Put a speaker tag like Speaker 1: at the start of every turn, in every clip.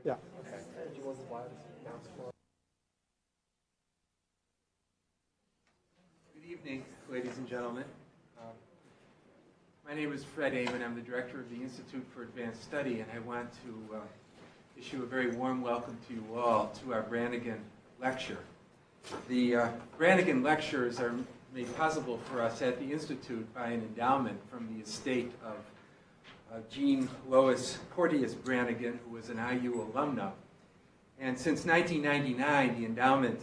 Speaker 1: Yeah.
Speaker 2: Okay. Good evening, ladies and gentlemen. My name is Fred Amon. I'm the director of the Institute for Advanced Study, and I want to issue a very warm welcome to you all to our Branigin lecture. The Branigin lectures are made possible for us at the Institute by an endowment from the estate of Jean Lois Porteous Branigin, who was an IU alumna. And since 1999, the endowment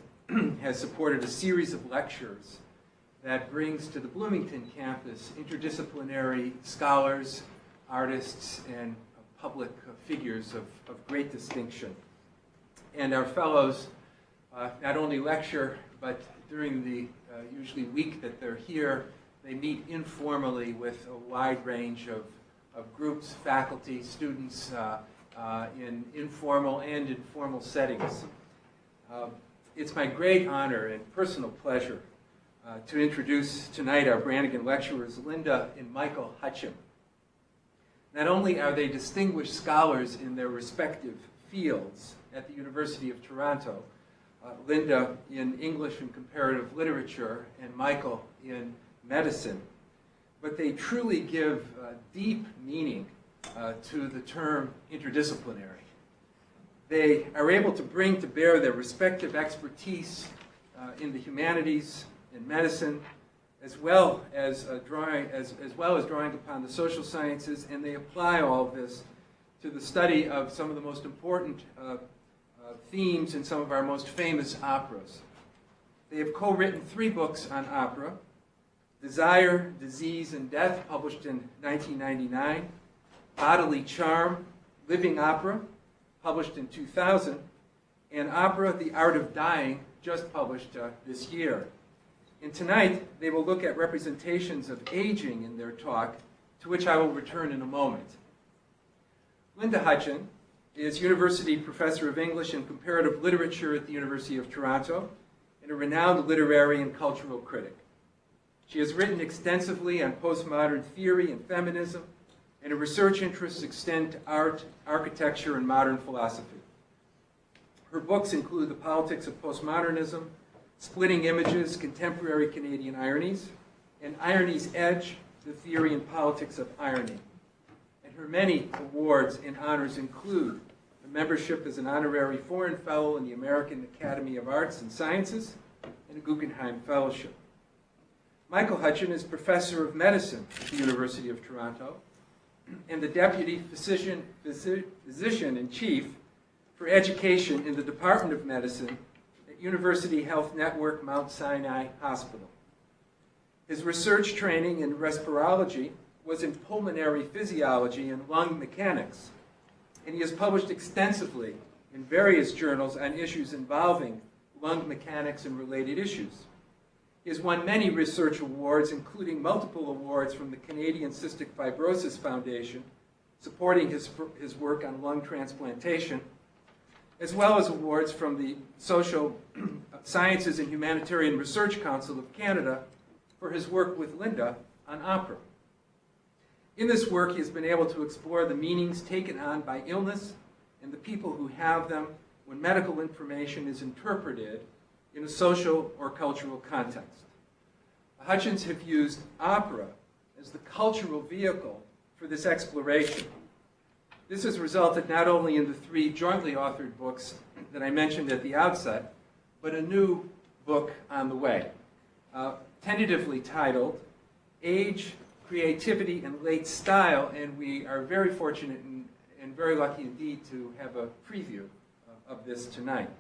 Speaker 2: has supported a series of lectures that brings to the Bloomington campus interdisciplinary scholars, artists, and public figures of great distinction. And our fellows not only lecture, but during the usually week that they're here, they meet informally with a wide range of groups, faculty, students in informal and informal settings. It's my great honor and personal pleasure to introduce tonight our Branigin lecturers, Linda and Michael Hutcheon. Not only are they distinguished scholars in their respective fields at the University of Toronto, Linda in English and comparative literature, and Michael in medicine, but they truly give deep meaning to the term interdisciplinary. They are able to bring to bear their respective expertise in the humanities, in medicine, as well as drawing upon the social sciences, and they apply all of this to the study of some of the most important themes in some of our most famous operas. They have co-written 3 books on opera: Desire, Disease, and Death, published in 1999, Bodily Charm, Living Opera, published in 2000, and Opera, The Art of Dying, just published this year. And tonight, they will look at representations of aging in their talk, to which I will return in a moment. Linda Hutcheon is University Professor of English and Comparative Literature at the University of Toronto, and a renowned literary and cultural critic. She has written extensively on postmodern theory and feminism, and her research interests extend to art, architecture, and modern philosophy. Her books include The Politics of Postmodernism, Splitting Images, Contemporary Canadian Ironies, and Irony's Edge, The Theory and Politics of Irony. And her many awards and honors include a membership as an honorary foreign fellow in the American Academy of Arts and Sciences, and a Guggenheim Fellowship. Michael Hutcheon is Professor of Medicine at the University of Toronto, and the Deputy Physician-in-Chief for Education in the Department of Medicine at University Health Network Mount Sinai Hospital. His research training in respirology was in pulmonary physiology and lung mechanics, and he has published extensively in various journals on issues involving lung mechanics and related issues. He has won many research awards, including multiple awards from the Canadian Cystic Fibrosis Foundation, supporting his work on lung transplantation, as well as awards from the Social Sciences and Humanitarian Research Council of Canada for his work with Linda on opera. In this work, he has been able to explore the meanings taken on by illness and the people who have them when medical information is interpreted in a social or cultural context. The Hutcheons have used opera as the cultural vehicle for this exploration. This has resulted not only in the 3 jointly authored books that I mentioned at the outset, but a new book on the way, tentatively titled Age, Creativity, and Late Style, and we are very fortunate and very lucky indeed to have a preview of this tonight.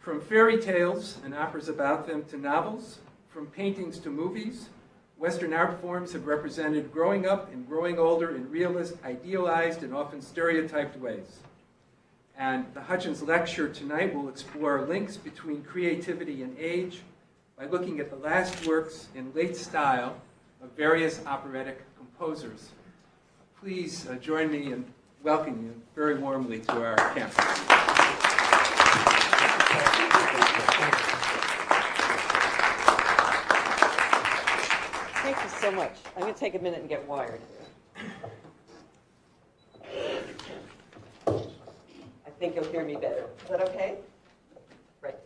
Speaker 2: From fairy tales and operas about them to novels, from paintings to movies, Western art forms have represented growing up and growing older in realist, idealized, and often stereotyped ways. And the Hutcheons lecture tonight will explore links between creativity and age by looking at the last works in late style of various operatic composers. Please join me in welcoming you very warmly to our campus.
Speaker 3: Thank you so much. I'm going to take a minute and get wired. I think you'll hear me better. Is that okay? Right.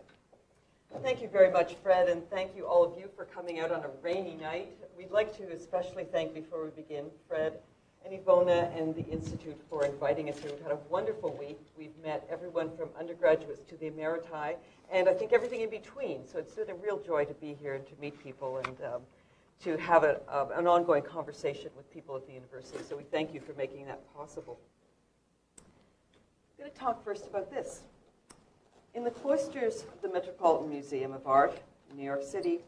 Speaker 3: Thank you very much, Fred, and thank you all of you for coming out on a rainy night. We'd like to especially thank, before we begin, Fred and Ivona and the Institute for inviting us here. We've had a wonderful week. We've met everyone from undergraduates to the emeriti, and I think everything in between. So it's been a real joy to be here and to meet people and to have an ongoing conversation with people at the university. So we thank you for making that possible. I'm going to talk first about this. In the cloisters of the Metropolitan Museum of Art in New York City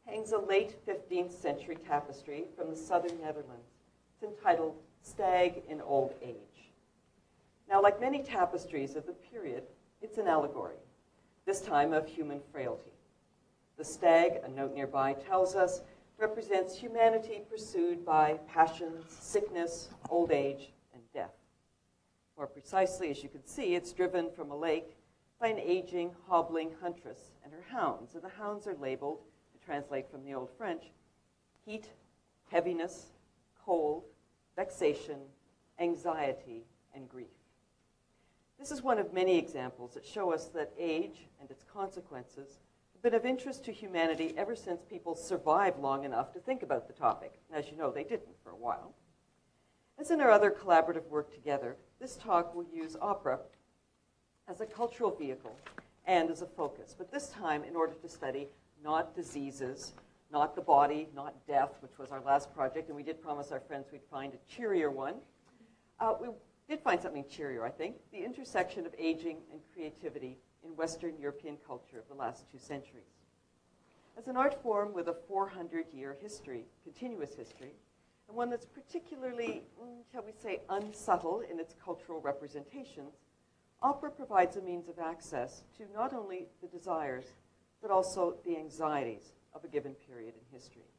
Speaker 3: hangs a late 15th century tapestry from the southern Netherlands. It's entitled Stag in Old Age. Now, like many tapestries of the period, it's an allegory, this time of human frailty. The stag, a note nearby tells us, represents humanity pursued by passions, sickness, old age, and death. More precisely, as you can see, it's driven from a lake by an aging, hobbling huntress and her hounds. And the hounds are labeled, to translate from the Old French, heat, heaviness, cold, vexation, anxiety, and grief. This is one of many examples that show us that age and its consequences have been of interest to humanity ever since people survived long enough to think about the topic. As you know, they didn't for a while. As in our other collaborative work together, this talk will use opera as a cultural vehicle and as a focus, but this time in order to study not diseases, not the body, not death, which was our last project, and we did promise our friends we'd find a cheerier one. We did find something cheerier, I think, the intersection of aging and creativity in Western European culture of the last 2 centuries. As an art form with a 400-year history, continuous history, and one that's particularly, shall we say, unsubtle in its cultural representations, opera provides a means of access to not only the desires, but also the anxieties of a given period in history.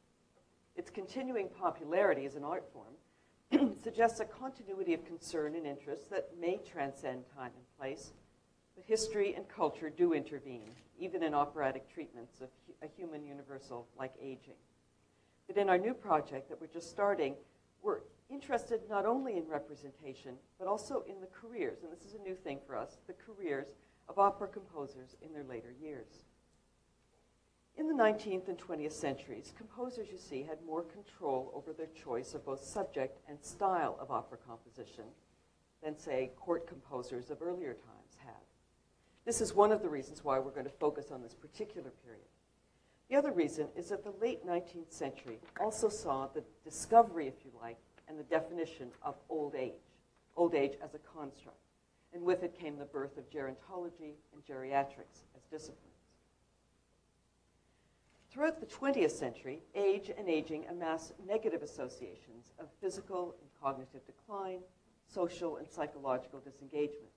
Speaker 3: Its continuing popularity as an art form suggests a continuity of concern and interest that may transcend time and place, but history and culture do intervene, even in operatic treatments of a human universal like aging. But in our new project that we're just starting, we're interested not only in representation, but also in the careers, and this is a new thing for us, the careers of opera composers in their later years. In the 19th and 20th centuries, composers, you see, had more control over their choice of both subject and style of opera composition than, say, court composers of earlier times had. This is one of the reasons why we're going to focus on this particular period. The other reason is that the late 19th century also saw the discovery, if you like, and the definition of old age as a construct. And with it came the birth of gerontology and geriatrics as disciplines. Throughout the 20th century, age and aging amass negative associations of physical and cognitive decline, social and psychological disengagement.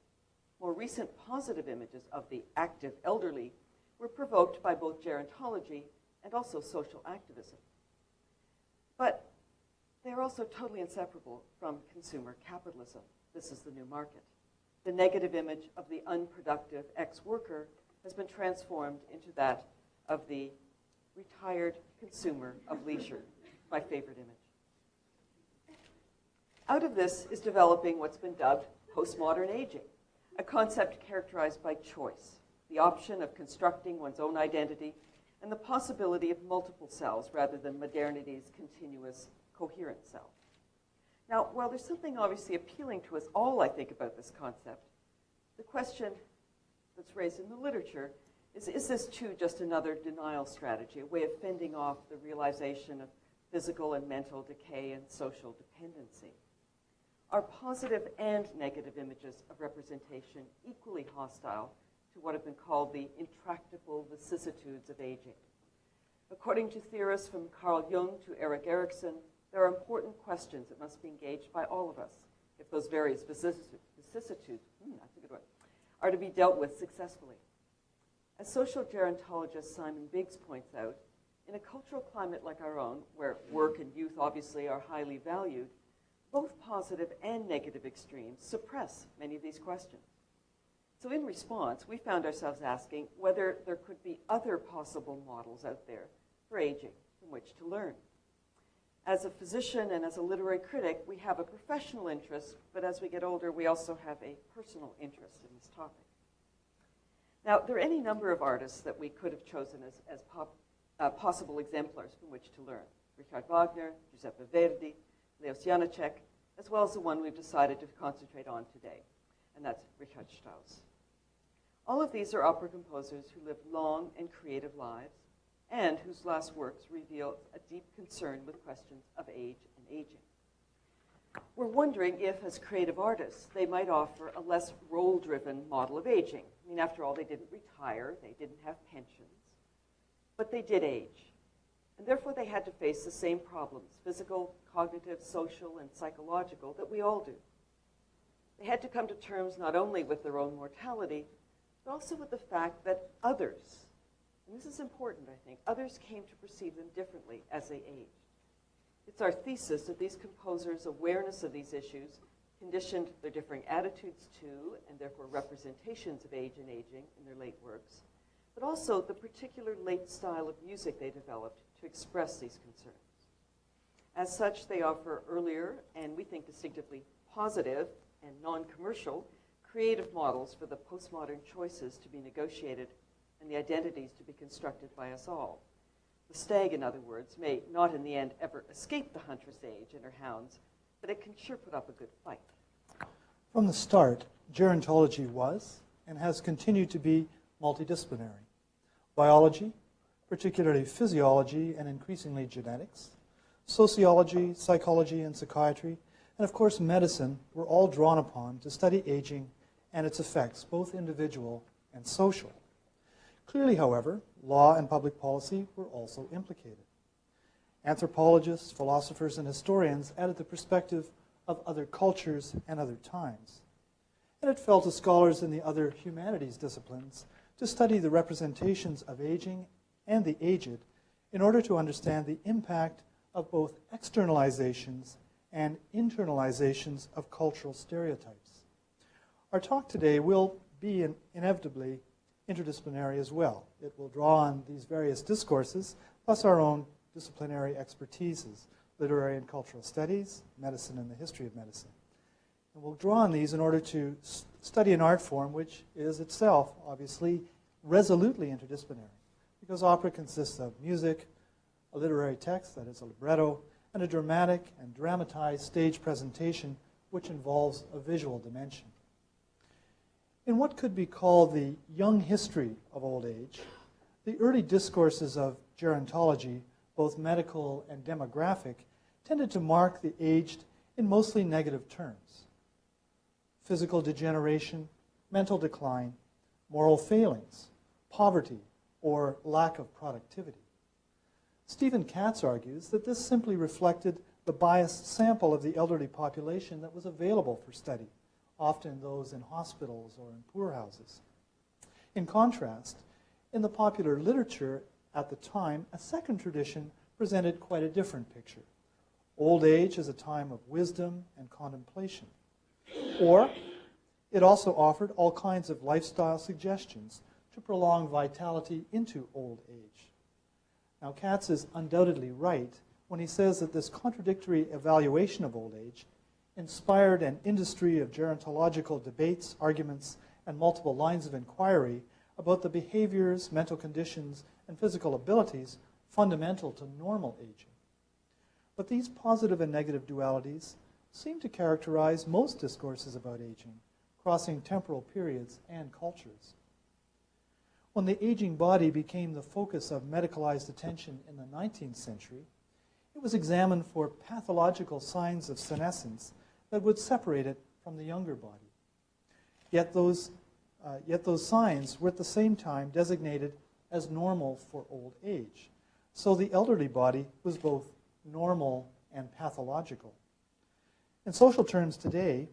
Speaker 3: More recent positive images of the active elderly were provoked by both gerontology and also social activism. But they are also totally inseparable from consumer capitalism. This is the new market. The negative image of the unproductive ex-worker has been transformed into that of the retired consumer of leisure, my favorite image. Out of this is developing what's been dubbed postmodern aging, a concept characterized by choice, the option of constructing one's own identity, and the possibility of multiple selves rather than modernity's continuous, coherent self. Now, while there's something obviously appealing to us all, I think, about this concept, the question that's raised in the literature is this too just another denial strategy, a way of fending off the realization of physical and mental decay and social dependency? Are positive and negative images of representation equally hostile to what have been called the intractable vicissitudes of aging? According to theorists from Carl Jung to Erik Erikson, there are important questions that must be engaged by all of us if those various vicissitudes, that's a good one, are to be dealt with successfully. As social gerontologist Simon Biggs points out, in a cultural climate like our own, where work and youth obviously are highly valued, both positive and negative extremes suppress many of these questions. So in response, we found ourselves asking whether there could be other possible models out there for aging from which to learn. As a physician and as a literary critic, we have a professional interest, but as we get older, we also have a personal interest in this topic. Now, there are any number of artists that we could have chosen as possible exemplars from which to learn. Richard Wagner, Giuseppe Verdi, Janáček, as well as the one we've decided to concentrate on today, and that's Richard Strauss. All of these are opera composers who lived long and creative lives, and whose last works reveal a deep concern with questions of age and aging. We're wondering if, as creative artists, they might offer a less role-driven model of aging. I mean, after all, they didn't retire, they didn't have pensions, but they did age. And therefore, they had to face the same problems, physical, cognitive, social, and psychological, that we all do. They had to come to terms not only with their own mortality, but also with the fact that others, and this is important, I think, others came to perceive them differently as they aged. It's our thesis that these composers' awareness of these issues conditioned their differing attitudes to, and therefore representations of age and aging in their late works, but also the particular late style of music they developed to express these concerns. As such, they offer earlier, and we think distinctively positive and non-commercial, creative models for the postmodern choices to be negotiated and the identities to be constructed by us all. The stag, in other words, may not in the end ever escape the huntress age and her hounds, but it can sure put up a good fight.
Speaker 1: From the start, gerontology was and has continued to be multidisciplinary. Biology, particularly physiology and increasingly genetics, sociology, psychology, and psychiatry, and of course medicine were all drawn upon to study aging and its effects, both individual and social. Clearly, however, law and public policy were also implicated. Anthropologists, philosophers, and historians added the perspective of other cultures and other times. And it fell to scholars in the other humanities disciplines to study the representations of aging and the aged in order to understand the impact of both externalizations and internalizations of cultural stereotypes. Our talk today will be inevitably interdisciplinary as well. It will draw on these various discourses, plus our own disciplinary expertises, literary and cultural studies, medicine and the history of medicine. And we'll draw on these in order to study an art form which is itself, obviously, resolutely interdisciplinary, because opera consists of music, a literary text, that is a libretto, and a dramatic and dramatized stage presentation which involves a visual dimension. In what could be called the young history of old age, the early discourses of gerontology, both medical and demographic, tended to mark the aged in mostly negative terms. Physical degeneration, mental decline, moral failings, poverty, or lack of productivity. Stephen Katz argues that this simply reflected the biased sample of the elderly population that was available for study, often those in hospitals or in poorhouses. In contrast, in the popular literature at the time, a second tradition presented quite a different picture. Old age as a time of wisdom and contemplation. Or it also offered all kinds of lifestyle suggestions to prolong vitality into old age. Now, Katz is undoubtedly right when he says that this contradictory evaluation of old age inspired an industry of gerontological debates, arguments, and multiple lines of inquiry about the behaviors, mental conditions, and physical abilities fundamental to normal aging. But these positive and negative dualities seem to characterize most discourses about aging, crossing temporal periods and cultures. When the aging body became the focus of medicalized attention in the 19th century, it was examined for pathological signs of senescence that would separate it from the younger body. Yet those signs were at the same time designated as normal for old age. So the elderly body was both normal and pathological. In social terms today,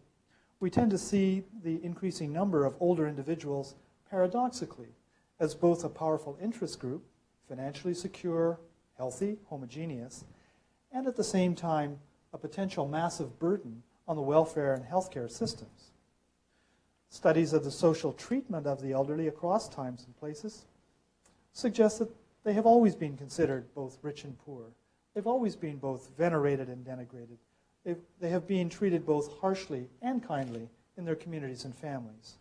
Speaker 1: we tend to see the increasing number of older individuals paradoxically as both a powerful interest group, financially secure, healthy, homogeneous, and at the same time a potential massive burden on the welfare and healthcare systems. Studies of the social treatment of the elderly across times and places suggest that they have always been considered both rich and poor. they've always been both venerated and denigrated. They have been treated both harshly and kindly in their communities and families.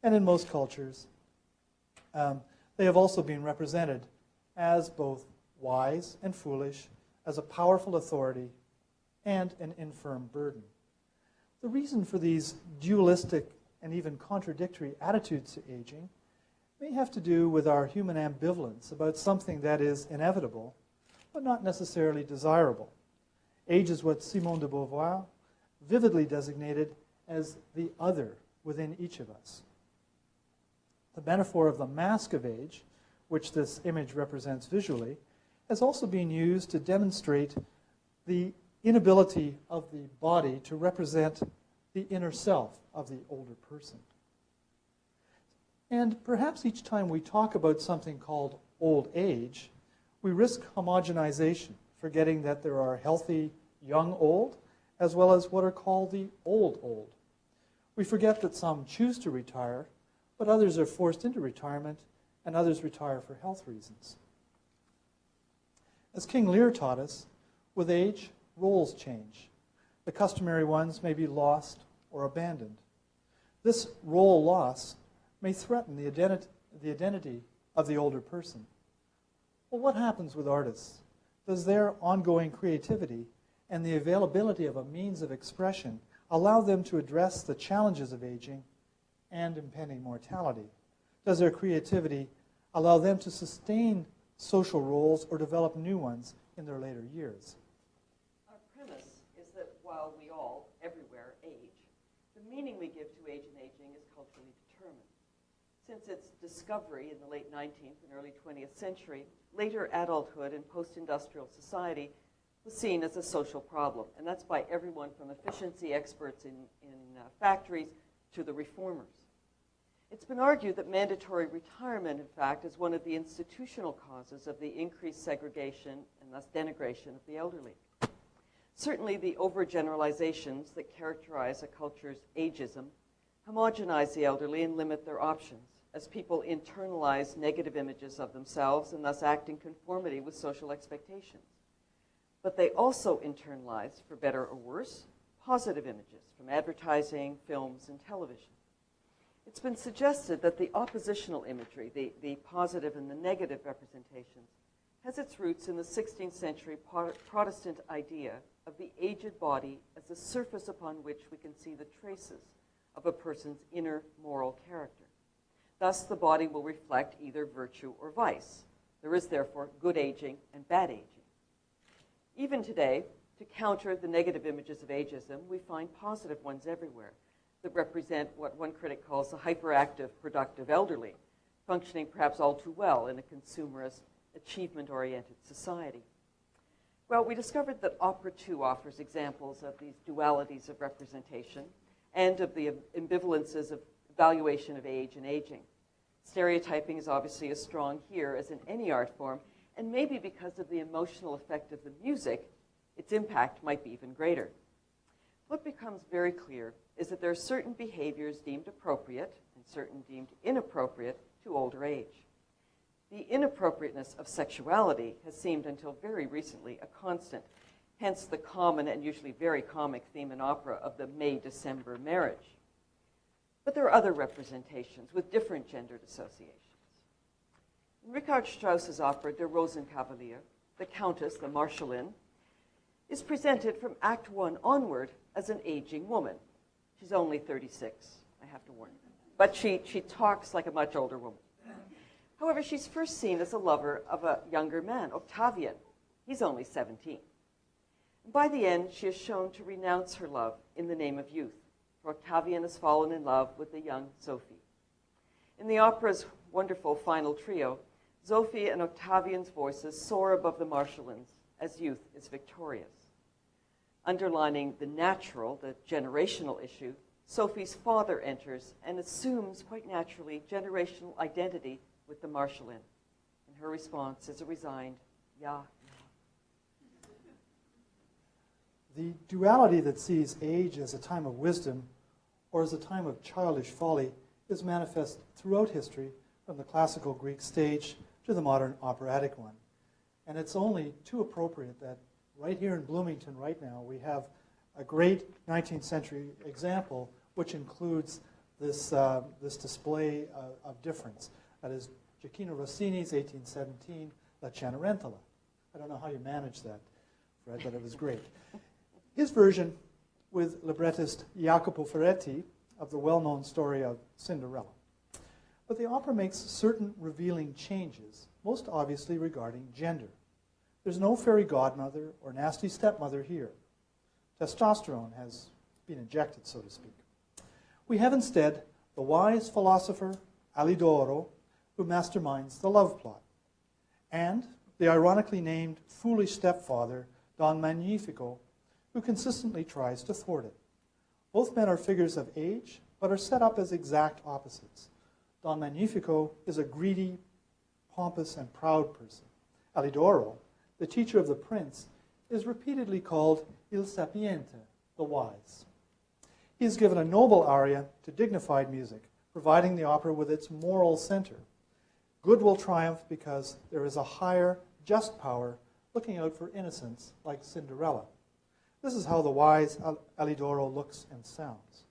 Speaker 1: And in most cultures, they have also been represented as both wise and foolish, as a powerful authority, and an infirm burden. The reason for these dualistic and even contradictory attitudes to aging may have to do with our human ambivalence about something that is inevitable, but not necessarily desirable. Age is what Simone de Beauvoir vividly designated as the other within each of us. The metaphor of the mask of age, which this image represents visually, has also been used to demonstrate the inability of the body to represent the inner self of the older person. And perhaps each time we talk about something called old age, we risk homogenization, forgetting that there are healthy young old, as well as what are called the old old. We forget that some choose to retire, but others are forced into retirement, and others retire for health reasons. As King Lear taught us, with age, roles change. The customary ones may be lost or abandoned. This role loss may threaten the identity of the older person. Well, what happens with artists? Does their ongoing creativity and the availability of a means of expression allow them to address the challenges of aging and impending mortality? Does their creativity allow them to sustain social roles or develop new ones in their later years?
Speaker 3: Our premise is that while we all, everywhere, age, the meaning we give to age and aging is culturally determined. Since its discovery in the late 19th and early 20th century, later adulthood in post-industrial society was seen as a social problem. And that's by everyone from efficiency experts in factories to the reformers. It's been argued that mandatory retirement, in fact, is one of the institutional causes of the increased segregation and thus denigration of the elderly. Certainly, the overgeneralizations that characterize a culture's ageism homogenize the elderly and limit their options, as people internalize negative images of themselves and thus act in conformity with social expectations. But they also internalize, for better or worse, positive images from advertising, films, and television. It's been suggested that the oppositional imagery, the positive and the negative representations, has its roots in the 16th century Protestant idea of the aged body as a surface upon which we can see the traces of a person's inner moral character. Thus, the body will reflect either virtue or vice. There is, therefore, good aging and bad aging. Even today, to counter the negative images of ageism, we find positive ones everywhere that represent what one critic calls the hyperactive, productive elderly, functioning perhaps all too well in a consumerist, achievement-oriented society. Well, we discovered that Opera 2 offers examples of these dualities of representation and of the ambivalences of evaluation of age and aging. Stereotyping is obviously as strong here as in any art form, and maybe because of the emotional effect of the music, its impact might be even greater. What becomes very clear is that there are certain behaviors deemed appropriate and certain deemed inappropriate to older age. The inappropriateness of sexuality has seemed until very recently a constant, hence the common and usually very comic theme in opera of the May-December marriage. But there are other representations with different gendered associations. In Richard Strauss's opera Der Rosenkavalier, the Countess, the Marschallin, is presented from Act 1 onward as an aging woman. She's only 36, I have to warn you. But she talks like a much older woman. However, she's first seen as a lover of a younger man, Octavian. He's only 17. And by the end, she is shown to renounce her love in the name of youth, for Octavian has fallen in love with the young Sophie. In the opera's wonderful final trio, Sophie and Octavian's voices soar above the Marschallins as youth is victorious. Underlining the natural, the generational issue, Sophie's father enters and assumes, quite naturally, generational identity with the Marschallin. And her response is a resigned, "Ja."
Speaker 1: The duality that sees age as a time of wisdom or as a time of childish folly is manifest throughout history, from the classical Greek stage to the modern operatic one. And it's only too appropriate that right here in Bloomington right now, we have a great 19th century example which includes this, this display of difference. That is Gioacchino Rossini's 1817 La Cenerentola. I don't know how you managed that, Fred, but it was great. His version with librettist Jacopo Ferretti of the well-known story of Cinderella. But the opera makes certain revealing changes, most obviously regarding gender. There's no fairy godmother or nasty stepmother here. Testosterone has been injected, so to speak. We have instead the wise philosopher Alidoro, who masterminds the love plot, and the ironically named foolish stepfather, Don Magnifico, who consistently tries to thwart it. Both men are figures of age, but are set up as exact opposites. Don Magnifico is a greedy, pompous, and proud person. Alidoro, the teacher of the prince, is repeatedly called il sapiente, the wise. He is given a noble aria to dignified music, providing the opera with its moral center. Good will triumph because there is a higher, just power looking out for innocence like Cinderella. This is how the wise Alidoro looks and sounds.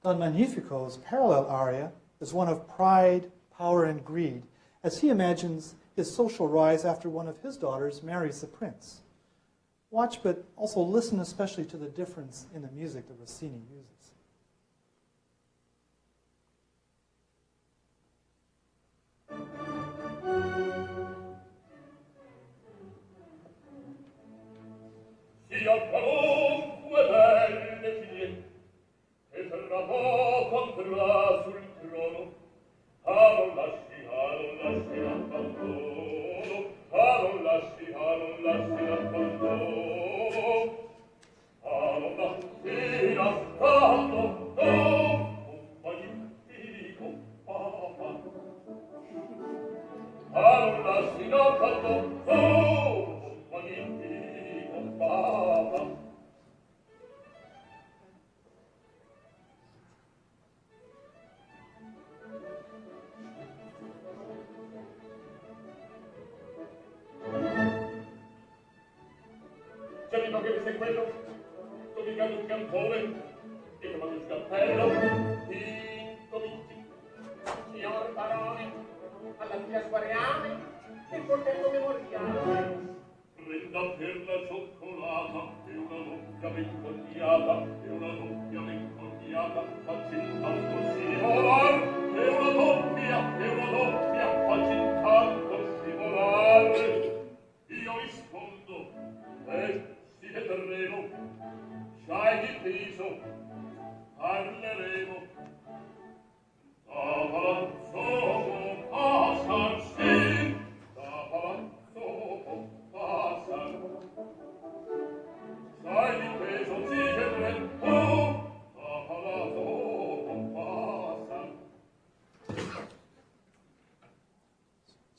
Speaker 1: Don Magnifico's parallel aria is one of pride, power, and greed, as he imagines his social rise after one of his daughters marries the prince. Watch, but also listen especially to the difference in the music that Rossini uses.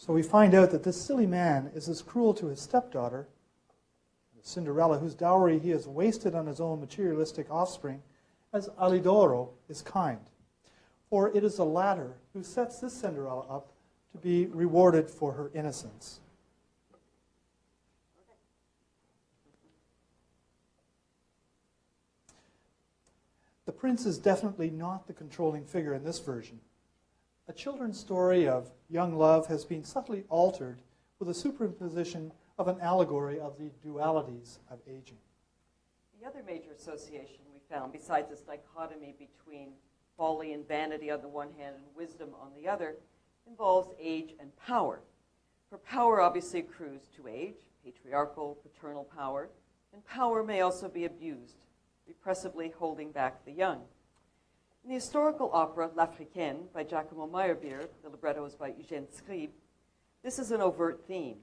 Speaker 1: So we find out that this silly man is as cruel to his stepdaughter, Cinderella, whose dowry he has wasted on his own materialistic offspring, as Alidoro is kind. For it is the latter who sets this Cinderella up to be rewarded for her innocence. The prince is definitely not the controlling figure in this version. A children's story of young love has been subtly altered with a superimposition of an allegory of the dualities of aging.
Speaker 3: The other major association we found, besides this dichotomy between folly and vanity on the one hand and wisdom on the other, involves age and power. For power obviously accrues to age, patriarchal, paternal power, and power may also be abused, repressively holding back the young. In the historical opera L'Africaine by Giacomo Meyerbeer, the libretto is by Eugène Scribe, this is an overt theme.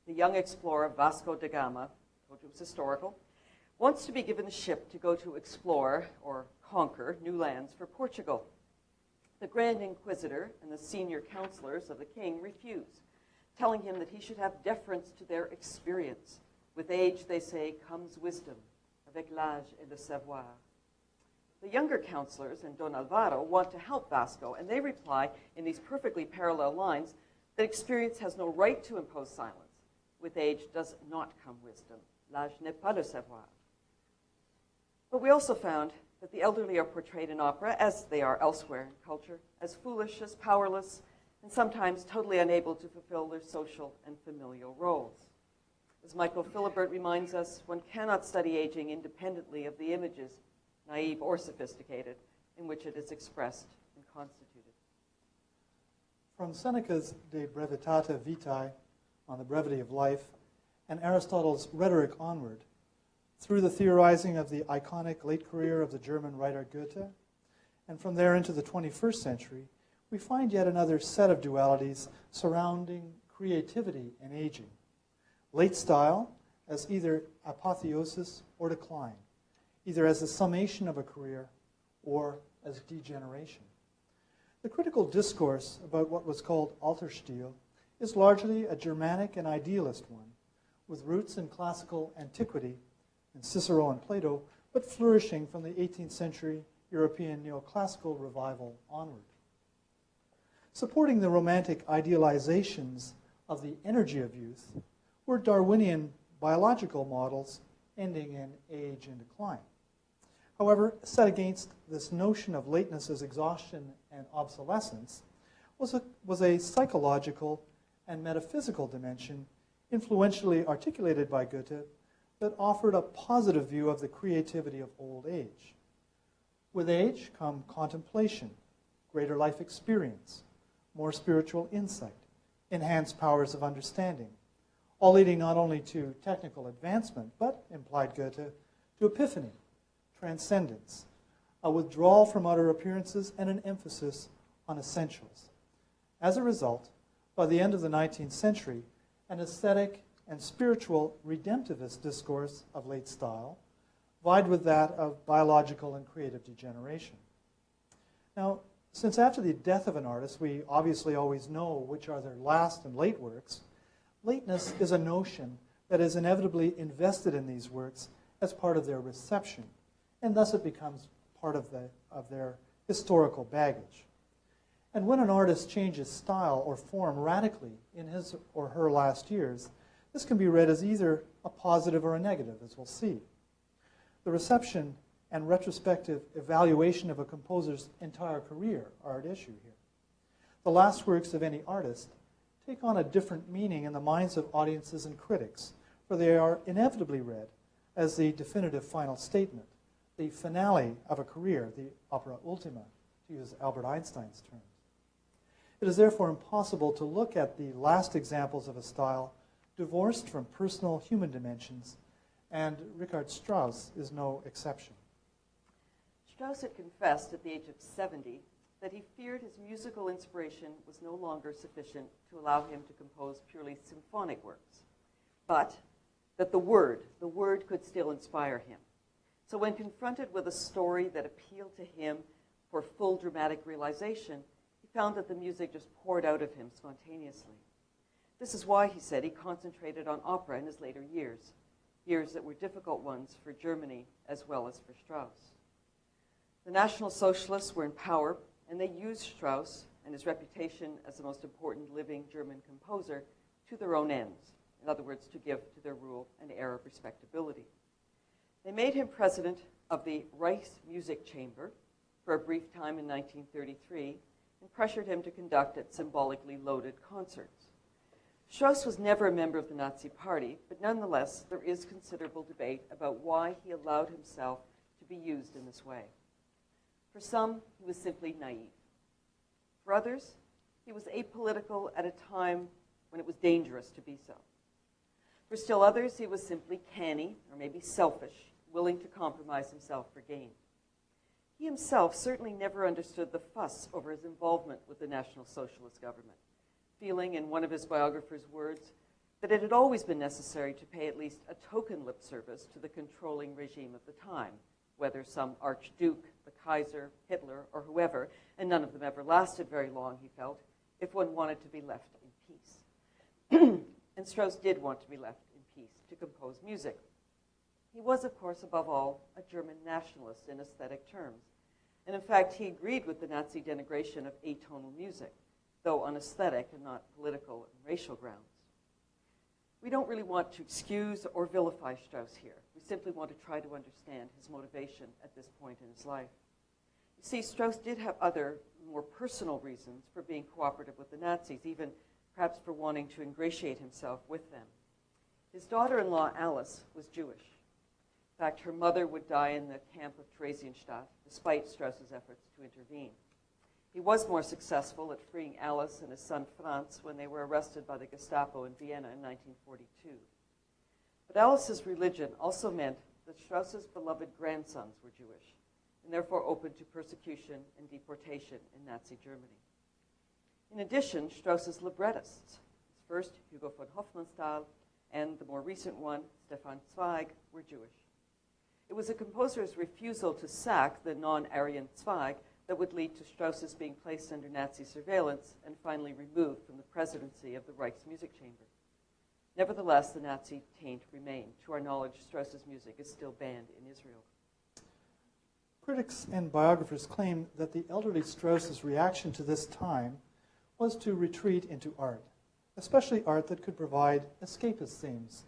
Speaker 3: The young explorer Vasco da Gama, told you it was historical, wants to be given a ship to go to explore or conquer new lands for Portugal. The Grand Inquisitor and the senior counselors of the king refuse, telling him that he should have deference to their experience. With age, they say, comes wisdom, avec l'âge et le savoir. The younger counselors and Don Alvaro want to help Vasco, and they reply in these perfectly parallel lines that experience has no right to impose silence. With age does not come wisdom. L'âge n'est pas le savoir. But we also found that the elderly are portrayed in opera, as they are elsewhere in culture, as foolish, as powerless, and sometimes totally unable to fulfill their social and familial roles. As Michael Philibert reminds us, one cannot study aging independently of the images, naive or sophisticated, in which it is expressed and constituted.
Speaker 1: From Seneca's De Brevitate Vitae, on the brevity of life, and Aristotle's Rhetoric onward, through the theorizing of the iconic late career of the German writer Goethe, and from there into the 21st century, we find yet another set of dualities surrounding creativity and aging. Late style as either apotheosis or decline, either as a summation of a career or as degeneration. The critical discourse about what was called Alterstil is largely a Germanic and idealist one, with roots in classical antiquity in Cicero and Plato, but flourishing from the 18th century European neoclassical revival onward. Supporting the romantic idealizations of the energy of youth were Darwinian biological models ending in age and decline. However, set against this notion of lateness as exhaustion and obsolescence was a psychological and metaphysical dimension influentially articulated by Goethe that offered a positive view of the creativity of old age. With age come contemplation, greater life experience, more spiritual insight, enhanced powers of understanding, all leading not only to technical advancement, but, implied Goethe, to epiphany, transcendence, a withdrawal from outer appearances, and an emphasis on essentials. As a result, by the end of the 19th century, an aesthetic and spiritual redemptivist discourse of late style vied with that of biological and creative degeneration. Now, since after the death of an artist, we obviously always know which are their last and late works, lateness is a notion that is inevitably invested in these works as part of their reception, and thus it becomes part of their historical baggage. And when an artist changes style or form radically in his or her last years, this can be read as either a positive or a negative, as we'll see. The reception and retrospective evaluation of a composer's entire career are at issue here. The last works of any artist take on a different meaning in the minds of audiences and critics, for they are inevitably read as the definitive final statement, the finale of a career, the opera ultima, to use Albert Einstein's terms. It is therefore impossible to look at the last examples of a style divorced from personal human dimensions, and Richard Strauss is no exception.
Speaker 3: Strauss had confessed at the age of 70 that he feared his musical inspiration was no longer sufficient to allow him to compose purely symphonic works, but that the word could still inspire him. So when confronted with a story that appealed to him for full dramatic realization, he found that the music just poured out of him spontaneously. This is why, he said, he concentrated on opera in his later years, years that were difficult ones for Germany as well as for Strauss. The National Socialists were in power, and they used Strauss and his reputation as the most important living German composer to their own ends, in other words, to give to their rule an air of respectability. They made him president of the Reichsmusic Chamber for a brief time in 1933 and pressured him to conduct its symbolically loaded concerts. Strauss was never a member of the Nazi Party, but nonetheless, there is considerable debate about why he allowed himself to be used in this way. For some, he was simply naive. For others, he was apolitical at a time when it was dangerous to be so. For still others, he was simply canny, or maybe selfish, willing to compromise himself for gain. He himself certainly never understood the fuss over his involvement with the National Socialist government, feeling, in one of his biographer's words, that it had always been necessary to pay at least a token lip service to the controlling regime of the time, whether some archduke, the Kaiser, Hitler, or whoever, and none of them ever lasted very long, he felt, if one wanted to be left in peace. And Strauss did want to be left in peace to compose music. He was, of course, above all, a German nationalist in aesthetic terms. And in fact, he agreed with the Nazi denigration of atonal music, though on aesthetic and not political and racial grounds. We don't really want to excuse or vilify Strauss here. We simply want to try to understand his motivation at this point in his life. You see, Strauss did have other, more personal reasons for being cooperative with the Nazis, even perhaps for wanting to ingratiate himself with them. His daughter-in-law, Alice, was Jewish. In fact, her mother would die in the camp of Theresienstadt, despite Strauss's efforts to intervene. He was more successful at freeing Alice and his son Franz when they were arrested by the Gestapo in Vienna in 1942. But Alice's religion also meant that Strauss's beloved grandsons were Jewish, and therefore open to persecution and deportation in Nazi Germany. In addition, Strauss's librettists, his first Hugo von Hofmannsthal and the more recent one, Stefan Zweig, were Jewish. It was a composer's refusal to sack the non-Aryan Zweig that would lead to Strauss's being placed under Nazi surveillance and finally removed from the presidency of the Reichsmusic Chamber. Nevertheless, the Nazi taint remained. To our knowledge, Strauss's music is still banned in Israel.
Speaker 1: Critics and biographers claim that the elderly Strauss's reaction to this time was to retreat into art, especially art that could provide escapist themes,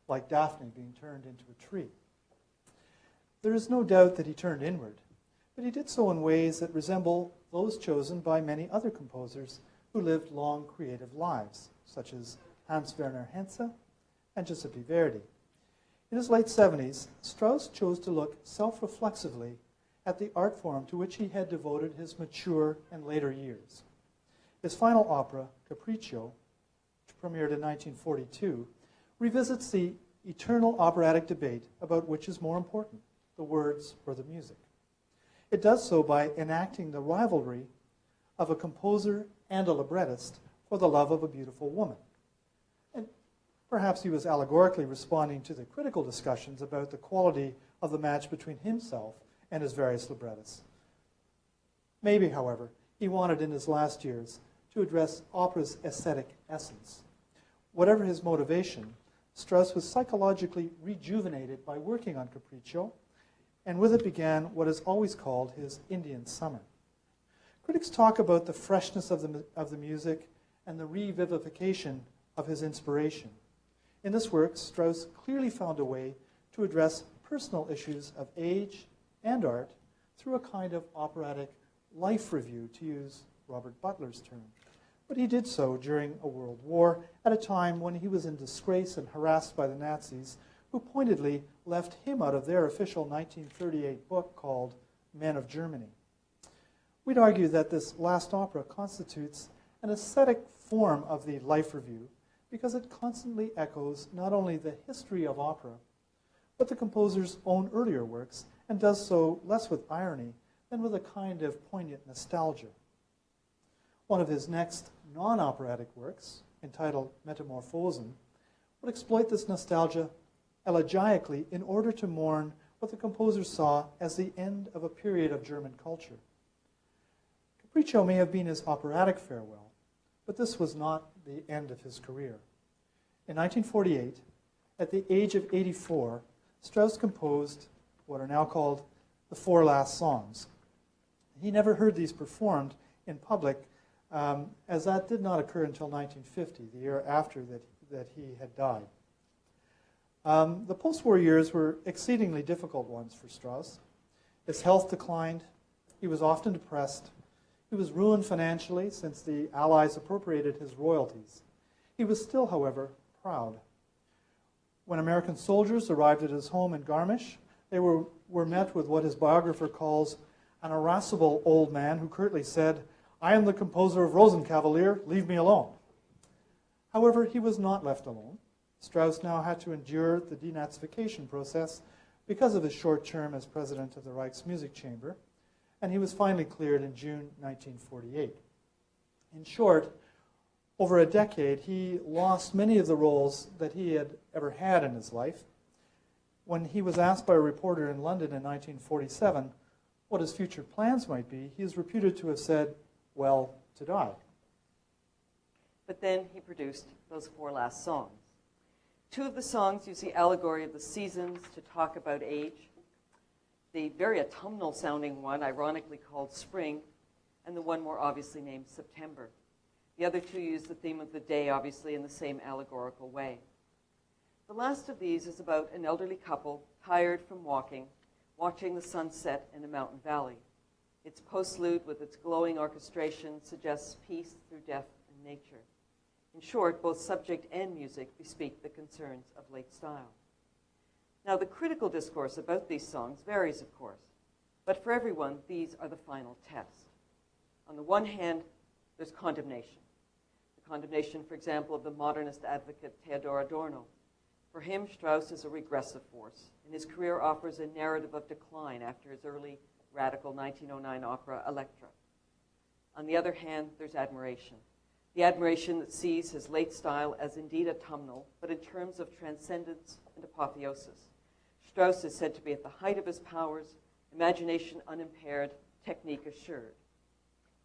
Speaker 1: like Daphne being turned into a tree. There is no doubt that he turned inward, but he did so in ways that resemble those chosen by many other composers who lived long creative lives, such as Hans Werner Henze and Giuseppe Verdi. In his late 70s, Strauss chose to look self-reflexively at the art form to which he had devoted his mature and later years. His final opera, Capriccio, which premiered in 1942, revisits the eternal operatic debate about which is more important, the words or the music. It does so by enacting the rivalry of a composer and a librettist for the love of a beautiful woman. And perhaps he was allegorically responding to the critical discussions about the quality of the match between himself and his various librettists. Maybe, however, he wanted in his last years to address opera's aesthetic essence. Whatever his motivation, Strauss was psychologically rejuvenated by working on Capriccio, and with it began what is always called his Indian summer. Critics talk about the freshness of the music and the revivification of his inspiration. In this work, Strauss clearly found a way to address personal issues of age and art through a kind of operatic life review, to use Robert Butler's term. But he did so during a world war at a time when he was in disgrace and harassed by the Nazis, who pointedly left him out of their official 1938 book called Men of Germany. We'd argue that this last opera constitutes an aesthetic form of the life review because it constantly echoes not only the history of opera, but the composer's own earlier works, and does so less with irony than with a kind of poignant nostalgia. One of his next non-operatic works, entitled Metamorphosen, would exploit this nostalgia elegiacally in order to mourn what the composer saw as the end of a period of German culture. Capriccio may have been his operatic farewell, but this was not the end of his career. In 1948, at the age of 84, Strauss composed what are now called the Four Last Songs. He never heard these performed in public, as that did not occur until 1950, the year after that he had died. The post-war years were exceedingly difficult ones for Strauss. His health declined. He was often depressed. He was ruined financially since the Allies appropriated his royalties. He was still, however, proud. When American soldiers arrived at his home in Garmisch, they were met with what his biographer calls an irascible old man who curtly said, "I am the composer of Rosenkavalier, leave me alone." However, he was not left alone. Strauss now had to endure the denazification process because of his short term as president of the Reich's Music Chamber, and he was finally cleared in June 1948. In short, over a decade, he lost many of the roles that he had ever had in his life. When he was asked by a reporter in London in 1947 what his future plans might be, he is reputed to have said, "Well, to die."
Speaker 3: But then he produced those Four Last Songs. Two of the songs use the allegory of the seasons to talk about age. The very autumnal-sounding one, ironically called Spring, and the one more obviously named September. The other two use the theme of the day, obviously, in the same allegorical way. The last of these is about an elderly couple, tired from walking, watching the sunset in a mountain valley. Its postlude, with its glowing orchestration, suggests peace through death and nature. In short, both subject and music bespeak the concerns of late style. Now, the critical discourse about these songs varies, of course, but for everyone, these are the final test. On the one hand, there's condemnation. The condemnation, for example, of the modernist advocate Theodor Adorno. For him, Strauss is a regressive force, and his career offers a narrative of decline after his early radical 1909 opera Elektra. On the other hand, there's admiration. The admiration that sees his late style as indeed autumnal, but in terms of transcendence and apotheosis. Strauss is said to be at the height of his powers, imagination unimpaired, technique assured.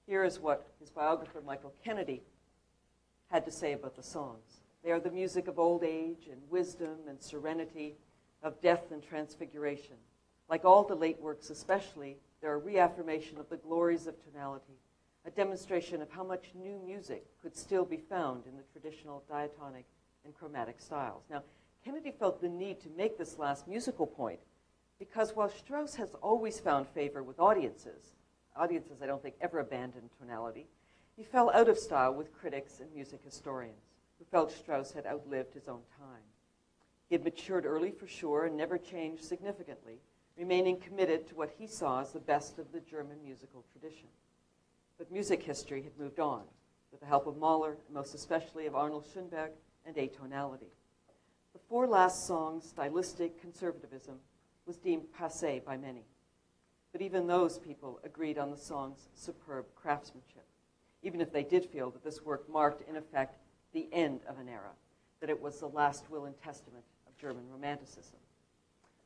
Speaker 3: Here is what his biographer, Michael Kennedy, had to say about the songs. They are the music of old age and wisdom and serenity, of death and transfiguration. Like all the late works especially, they're a reaffirmation of the glories of tonality, a demonstration of how much new music could still be found in the traditional diatonic and chromatic styles. Now, Kennedy felt the need to make this last musical point because while Strauss has always found favor with audiences I don't think ever abandoned tonality, he fell out of style with critics and music historians who felt Strauss had outlived his own time. He had matured early for sure and never changed significantly, remaining committed to what he saw as the best of the German musical tradition. But music history had moved on, with the help of Mahler, and most especially of Arnold Schoenberg, and atonality. The Four Last Songs' stylistic conservatism was deemed passé by many. But even those people agreed on the song's superb craftsmanship, even if they did feel that this work marked, in effect, the end of an era, that it was the last will and testament of German Romanticism.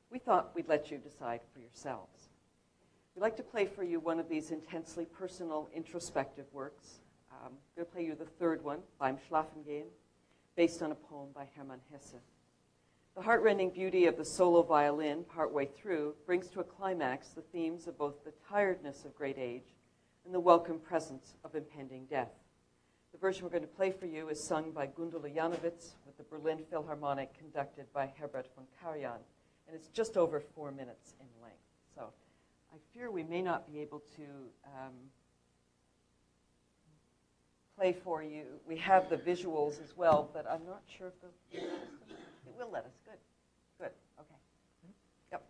Speaker 3: We thought we'd let you decide for yourselves. We'd like to play for you one of these intensely personal, introspective works. I'm going to play you the third one, Beim Schlafengehen, based on a poem by Hermann Hesse. The heartrending beauty of the solo violin, partway through, brings to a climax the themes of both the tiredness of great age and the welcome presence of impending death. The version we're going to play for you is sung by Gundula Janowitz with the Berlin Philharmonic, conducted by Herbert von Karajan, and it's just over 4 minutes in length. So I fear we may not be able to play for you. We have the visuals as well, but I'm not sure if it will let us. Good. Good. Okay. Yep.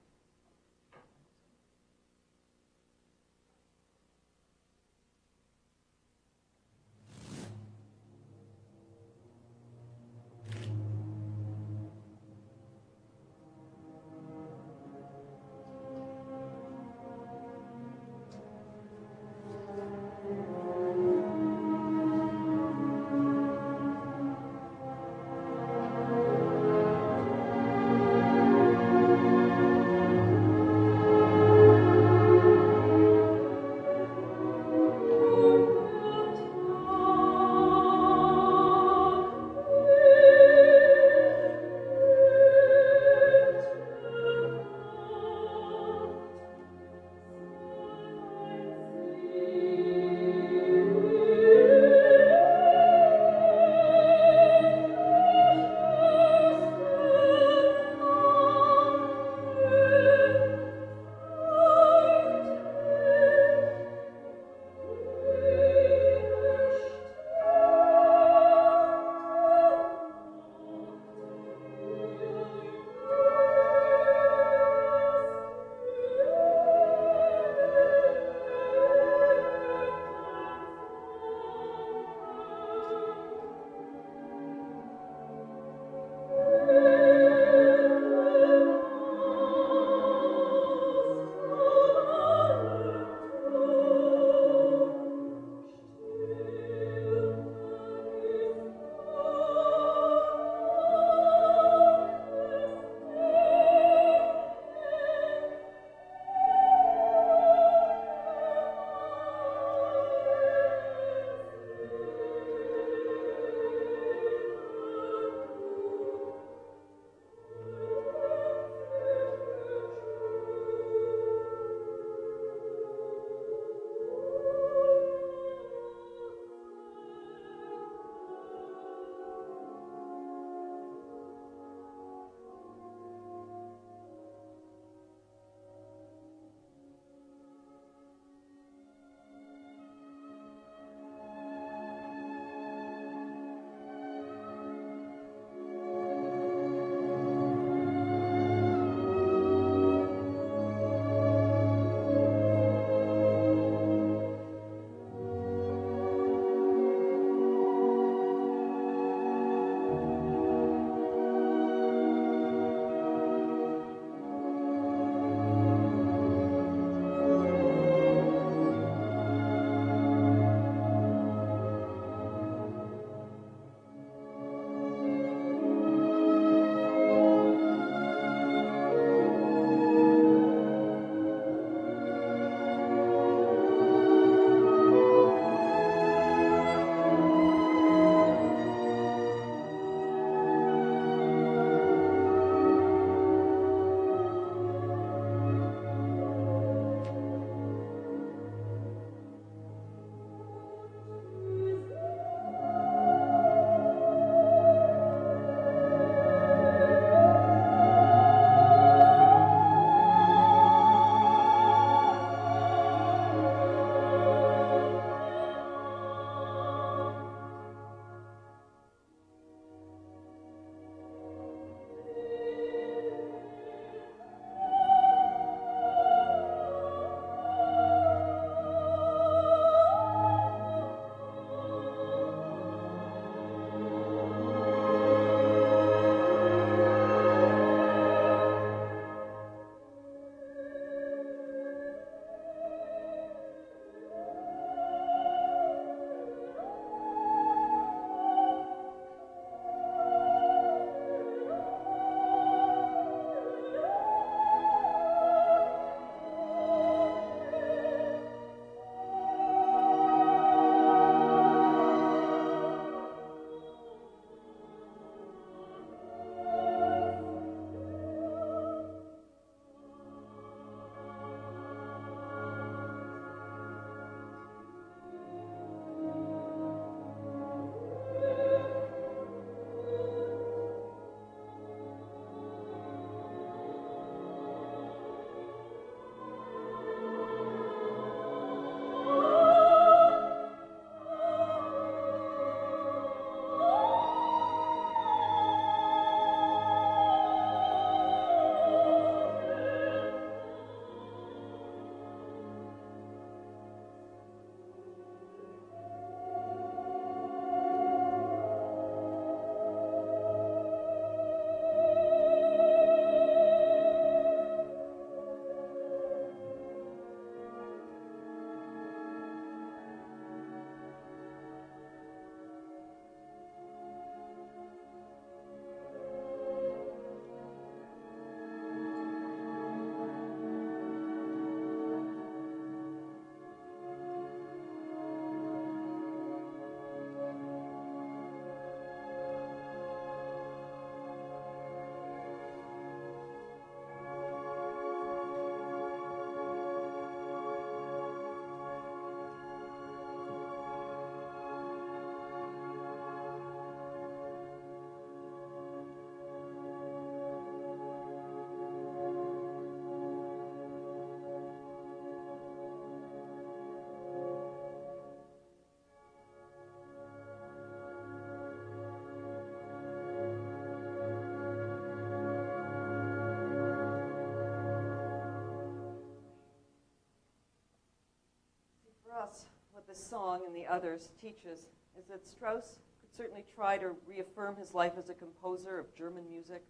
Speaker 3: this song and the others teaches is that Strauss could certainly try to reaffirm his life as a composer of German music,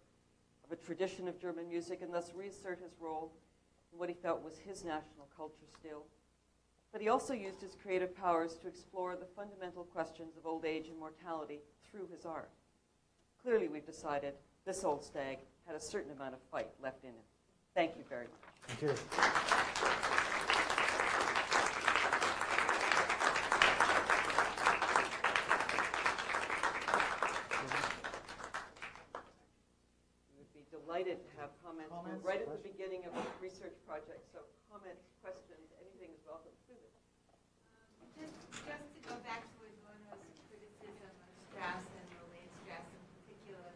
Speaker 3: of a tradition of German music, and thus reassert his role in what he felt was his national culture still. But he also used his creative powers to explore the fundamental questions of old age and mortality through his art. Clearly, we've decided this old stag had a certain amount of fight left in him. Thank you very much.
Speaker 1: Thank you.
Speaker 3: We would be delighted to have comments. We're right at the beginning of the research project, so comments, questions, anything is welcome. Susan.
Speaker 4: Just to go back to Adorno's criticism of Strauss and Roland Strauss in particular,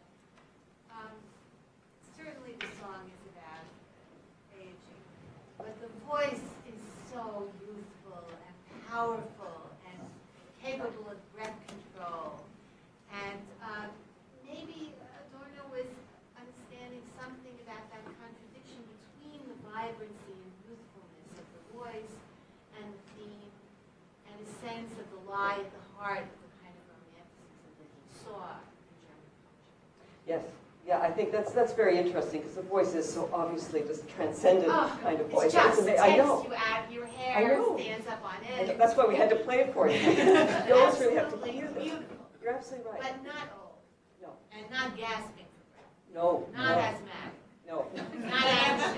Speaker 4: certainly the song is about aging, but the voice is so youthful and powerful and capable of breath control. And maybe Adorno was understanding something about that contradiction between the vibrancy and youthfulness of the voice and the theme, and a sense of the lie at the heart of the kind of romanticism that he saw in German culture.
Speaker 3: Yes. Yeah, I think that's very interesting because the voice is so obviously just transcendent kind of voice.
Speaker 4: It just
Speaker 3: I know.
Speaker 4: takes you out. Your hair stands up on end.
Speaker 3: That's why we had to play it for you. You always really have to hear this.
Speaker 4: Beautiful.
Speaker 3: You're absolutely right.
Speaker 4: But not old.
Speaker 3: No.
Speaker 4: And not gasping for breath.
Speaker 3: No.
Speaker 4: Not asthmatic.
Speaker 3: No.
Speaker 4: Not anxious.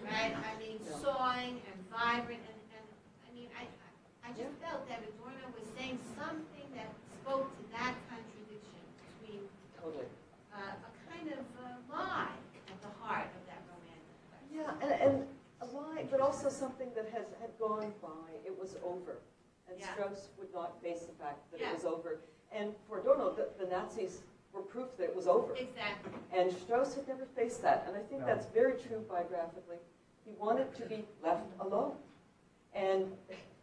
Speaker 4: Right? I mean, sawing and vibrant. And I mean, I just felt that Adorno was saying something that spoke to that contradiction between
Speaker 3: Totally.
Speaker 4: a kind of lie at the heart of that romantic question.
Speaker 3: Yeah, and a lie, but also something that had gone by. It was over. And Strauss would not face the fact that it was over. And for Adorno, the Nazis were proof that it was over.
Speaker 4: Exactly.
Speaker 3: And Strauss had never faced that. And I think that's very true biographically. He wanted to be left alone. And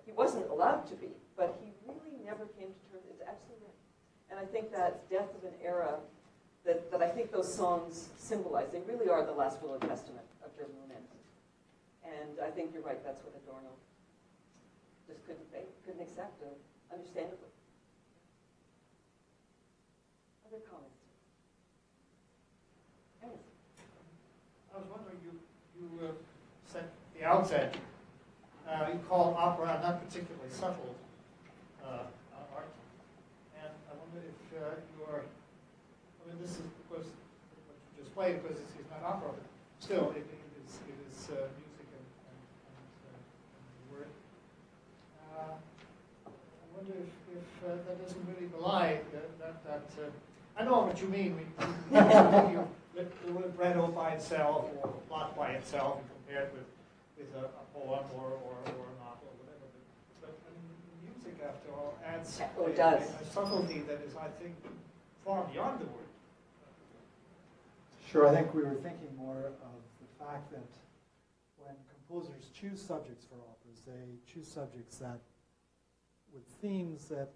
Speaker 3: he wasn't allowed to be, but he really never came to terms. It's absolutely right. And I think that death of an era that I think those songs symbolize, they really are the last will and testament of German romanticism. And I think you're right, that's what Adorno just couldn't accept, understandably. Other comments? Yes.
Speaker 5: I was wondering, you said at the outset, you call opera not particularly subtle art. And I wonder if you are, I mean, this is because what you just played, because it's not opera, but still, it is music and word. I wonder if that doesn't really belie that I know what you mean. You the libretto by itself or a plot by itself and compared with a poem or a novel or whatever. But I mean, music, after all, adds a subtlety that is, I think, far beyond the word.
Speaker 1: Sure, I think we were thinking more of the fact that when composers choose subjects for operas, they choose subjects that, with themes that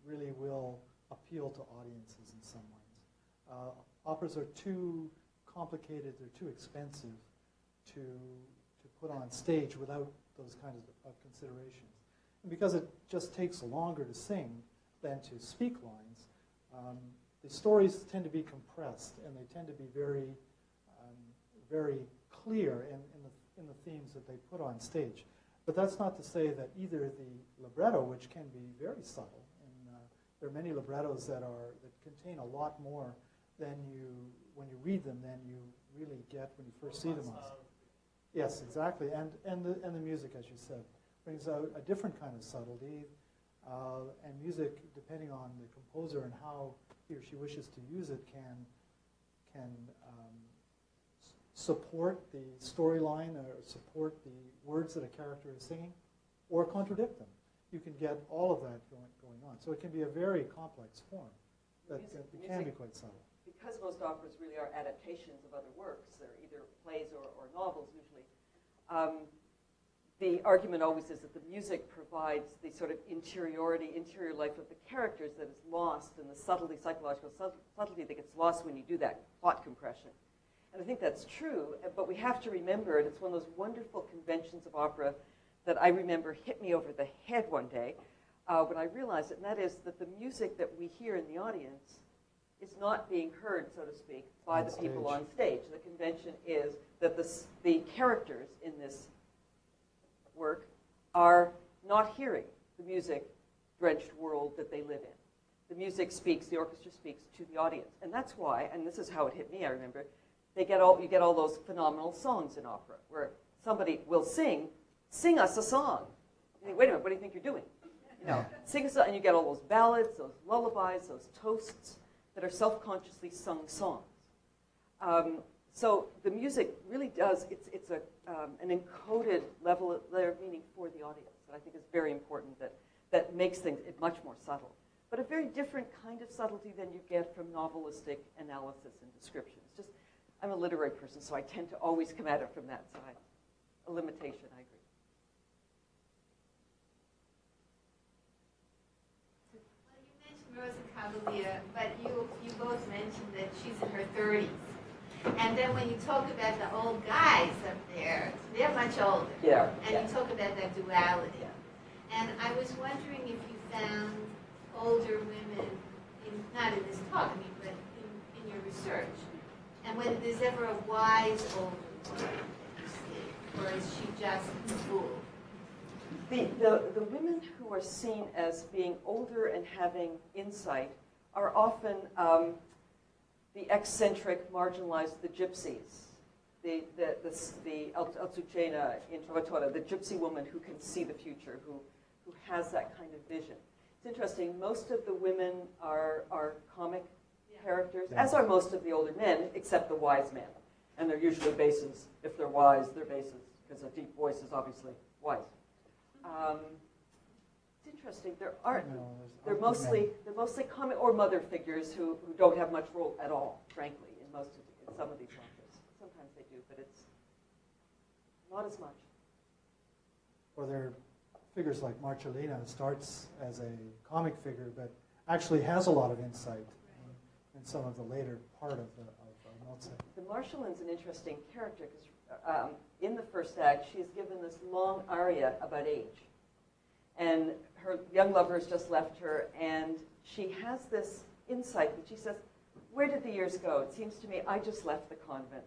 Speaker 1: really will appeal to audiences in some ways. Operas are too complicated, they're too expensive to put on stage without those kinds of considerations. And because it just takes longer to sing than to speak lines, the stories tend to be compressed and they tend to be very, very clear in the themes that they put on stage. But that's not to say that either the libretto, which can be very subtle, and there are many librettos that contain a lot more than when you read them than you really get when you first see them on stage. Yes, exactly, and the music, as you said, brings out a different kind of subtlety, and music, depending on the composer and how he or she wishes to use it, can support the storyline or support the words that a character is singing, or contradict them. You can get all of that going on. So it can be a very complex form that can be quite subtle.
Speaker 3: Because most operas really are adaptations of other works, they're either plays or novels usually, the argument always is that the music provides the sort of interior life of the characters that is lost, and the subtlety, psychological subtlety that gets lost when you do that plot compression. And I think that's true, but we have to remember, and it's one of those wonderful conventions of opera that I remember hit me over the head one day when I realized it, and that is that the music that we hear in the audience is not being heard, so to speak, by the people on stage. The convention is that the characters in this work are not hearing the music-drenched world that they live in. The music speaks, the orchestra speaks to the audience. And that's why, and this is how it hit me, I remember, you get all those phenomenal songs in opera, where somebody will sing us a song. You think, wait a minute, what do you think you're doing? You know, sing a song, and you get all those ballads, those lullabies, those toasts that are self-consciously sung songs. So the music really does, it's an encoded level of meaning for the audience that I think is very important, that makes things much more subtle. But a very different kind of subtlety than you get from novelistic analysis and description. It's just, I'm a literary person, so I tend to always come at it from that side. A limitation, I agree.
Speaker 4: Well, you mentioned Rosa Cavalier, but you both mentioned that she's in her 30s. And then when you talk about the old guys up there, they're much older.
Speaker 3: Yeah.
Speaker 4: And you talk about that duality. Yeah. And I was wondering if you found older women, not in this talk, but in your research, and whether there's ever a wise older woman you see, or is she just a fool?
Speaker 3: The women who are seen as being older and having insight are often the eccentric, marginalized, the gypsies, the Alzucena in Trovatore, the gypsy woman who can see the future, who has that kind of vision. It's interesting, most of the women are comic characters, as are most of the older men, except the wise men. And they're usually basses. If they're wise, they're basses, because a deep voice is obviously wise. It's interesting. They're mostly comic or mother figures who don't have much role at all, frankly, in some of these operas. Sometimes they do, but it's not as much.
Speaker 1: Or they're figures like Marcellina starts as a comic figure, but actually has a lot of insight in some of the later part of Mozart.
Speaker 3: The Marschallin's an interesting character because in the first act, she is given this long aria about age. And her young lover has just left her, and she has this insight that she says, where did the years go? It seems to me I just left the convent.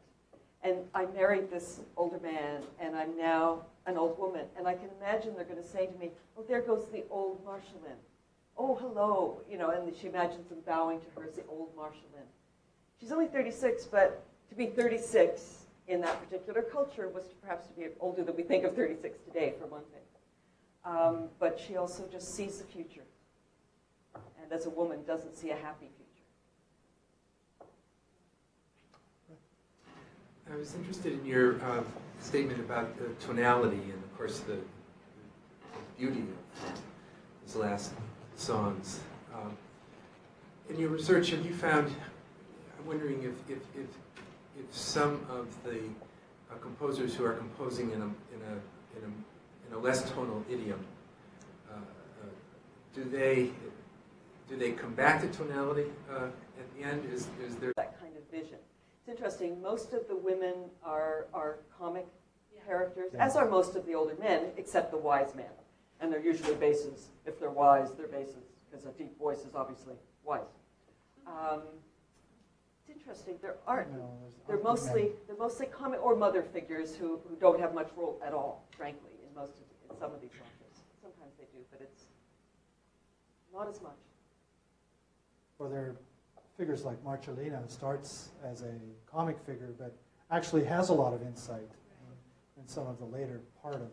Speaker 3: And I married this older man, and I'm now an old woman. And I can imagine they're going to say to me, oh, there goes the old Marschallin. Oh, hello. You know, and she imagines them bowing to her as the old Marschallin. She's only 36, but to be 36 in that particular culture was perhaps to be older than we think of 36 today, for one thing. But she also just sees the future. And as a woman, doesn't see a happy future.
Speaker 2: I was interested in your statement about the tonality and, of course, the beauty of these last songs. In your research, have you found, I'm wondering if some of the composers who are composing in a less tonal idiom, do they come back to tonality at the end? Is there
Speaker 3: that kind of vision? It's interesting, most of the women are comic characters, as are most of the older men, except the wise men. And they're usually basses. If they're wise, they're basses, because a deep voice is obviously wise. It's interesting, they're mostly comic or mother figures who don't have much role at all, frankly, in some of these operas. Sometimes they do, but it's not as much.
Speaker 1: Or they're figures like Marcellina starts as a comic figure, but actually has a lot of insight in some of the later part of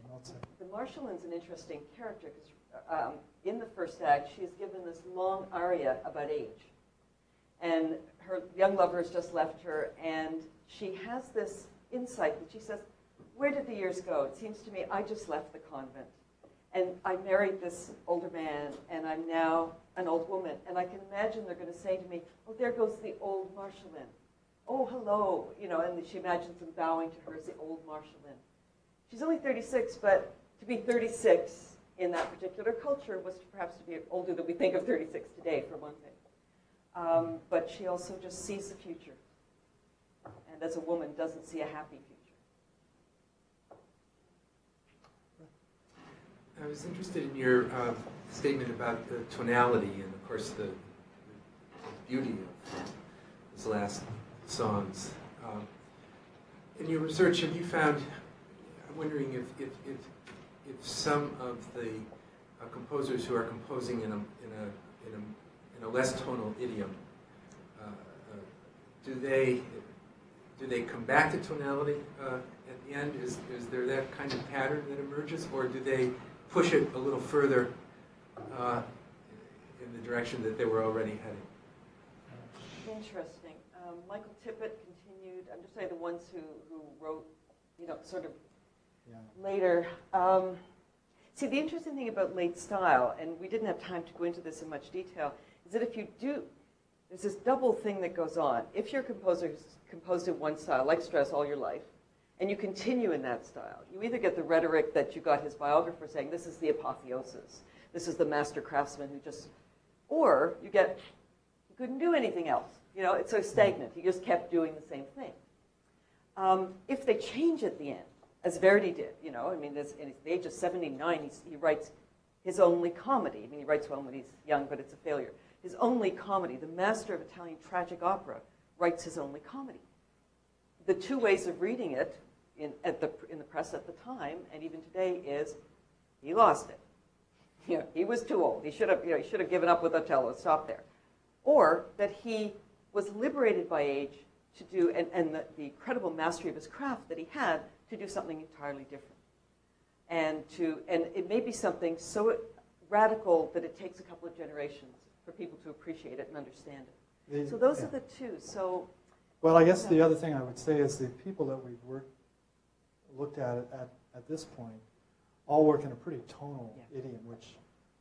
Speaker 1: Mozart.
Speaker 3: The Marschallin's an interesting character because in the first act, she is given this long aria about age. And her young lover has just left her, and she has this insight that she says, where did the years go? It seems to me I just left the convent. And I married this older man, and I'm now an old woman. And I can imagine they're going to say to me, oh, there goes the old Marschallin. Oh, hello. You know, and she imagines them bowing to her as the old Marschallin. She's only 36, but to be 36 in that particular culture was perhaps to be older than we think of 36 today, for one thing. But she also just sees the future. And as a woman, doesn't see a happy future.
Speaker 2: was interested in your statement about the tonality and, of course, the beauty of his last songs. In your research, have you found? I'm wondering if some of the composers who are composing in a less tonal idiom, do they come back to tonality at the end? Is there that kind of pattern that emerges, or do they push it a little further in the direction that they were already heading?
Speaker 3: Interesting. Michael Tippett continued. I'm just saying the ones who wrote, sort of later. See, the interesting thing about late style, and we didn't have time to go into this in much detail, is that if you do, there's this double thing that goes on. If you're a composer who's composed in one style, like Strauss all your life, and you continue in that style, you either get the rhetoric that you got his biographer saying, this is the apotheosis, this is the master craftsman who just, or you get, he couldn't do anything else. It's so stagnant. He just kept doing the same thing. If they change at the end, as Verdi did, in the age of 79, he writes his only comedy. He writes one when he's young, but it's a failure. His only comedy, the master of Italian tragic opera, writes his only comedy. The two ways of reading it in the press at the time, and even today, is he lost it. He was too old. He should have given up with Othello, stopped there. Or that he was liberated by age to do, and the incredible mastery of his craft that he had, to do something entirely different. And it may be something so radical that it takes a couple of generations for people to appreciate it and understand it. So those are the two. So,
Speaker 1: well, I guess the other thing I would say is the people that we've looked at this point all work in a pretty tonal idiom, which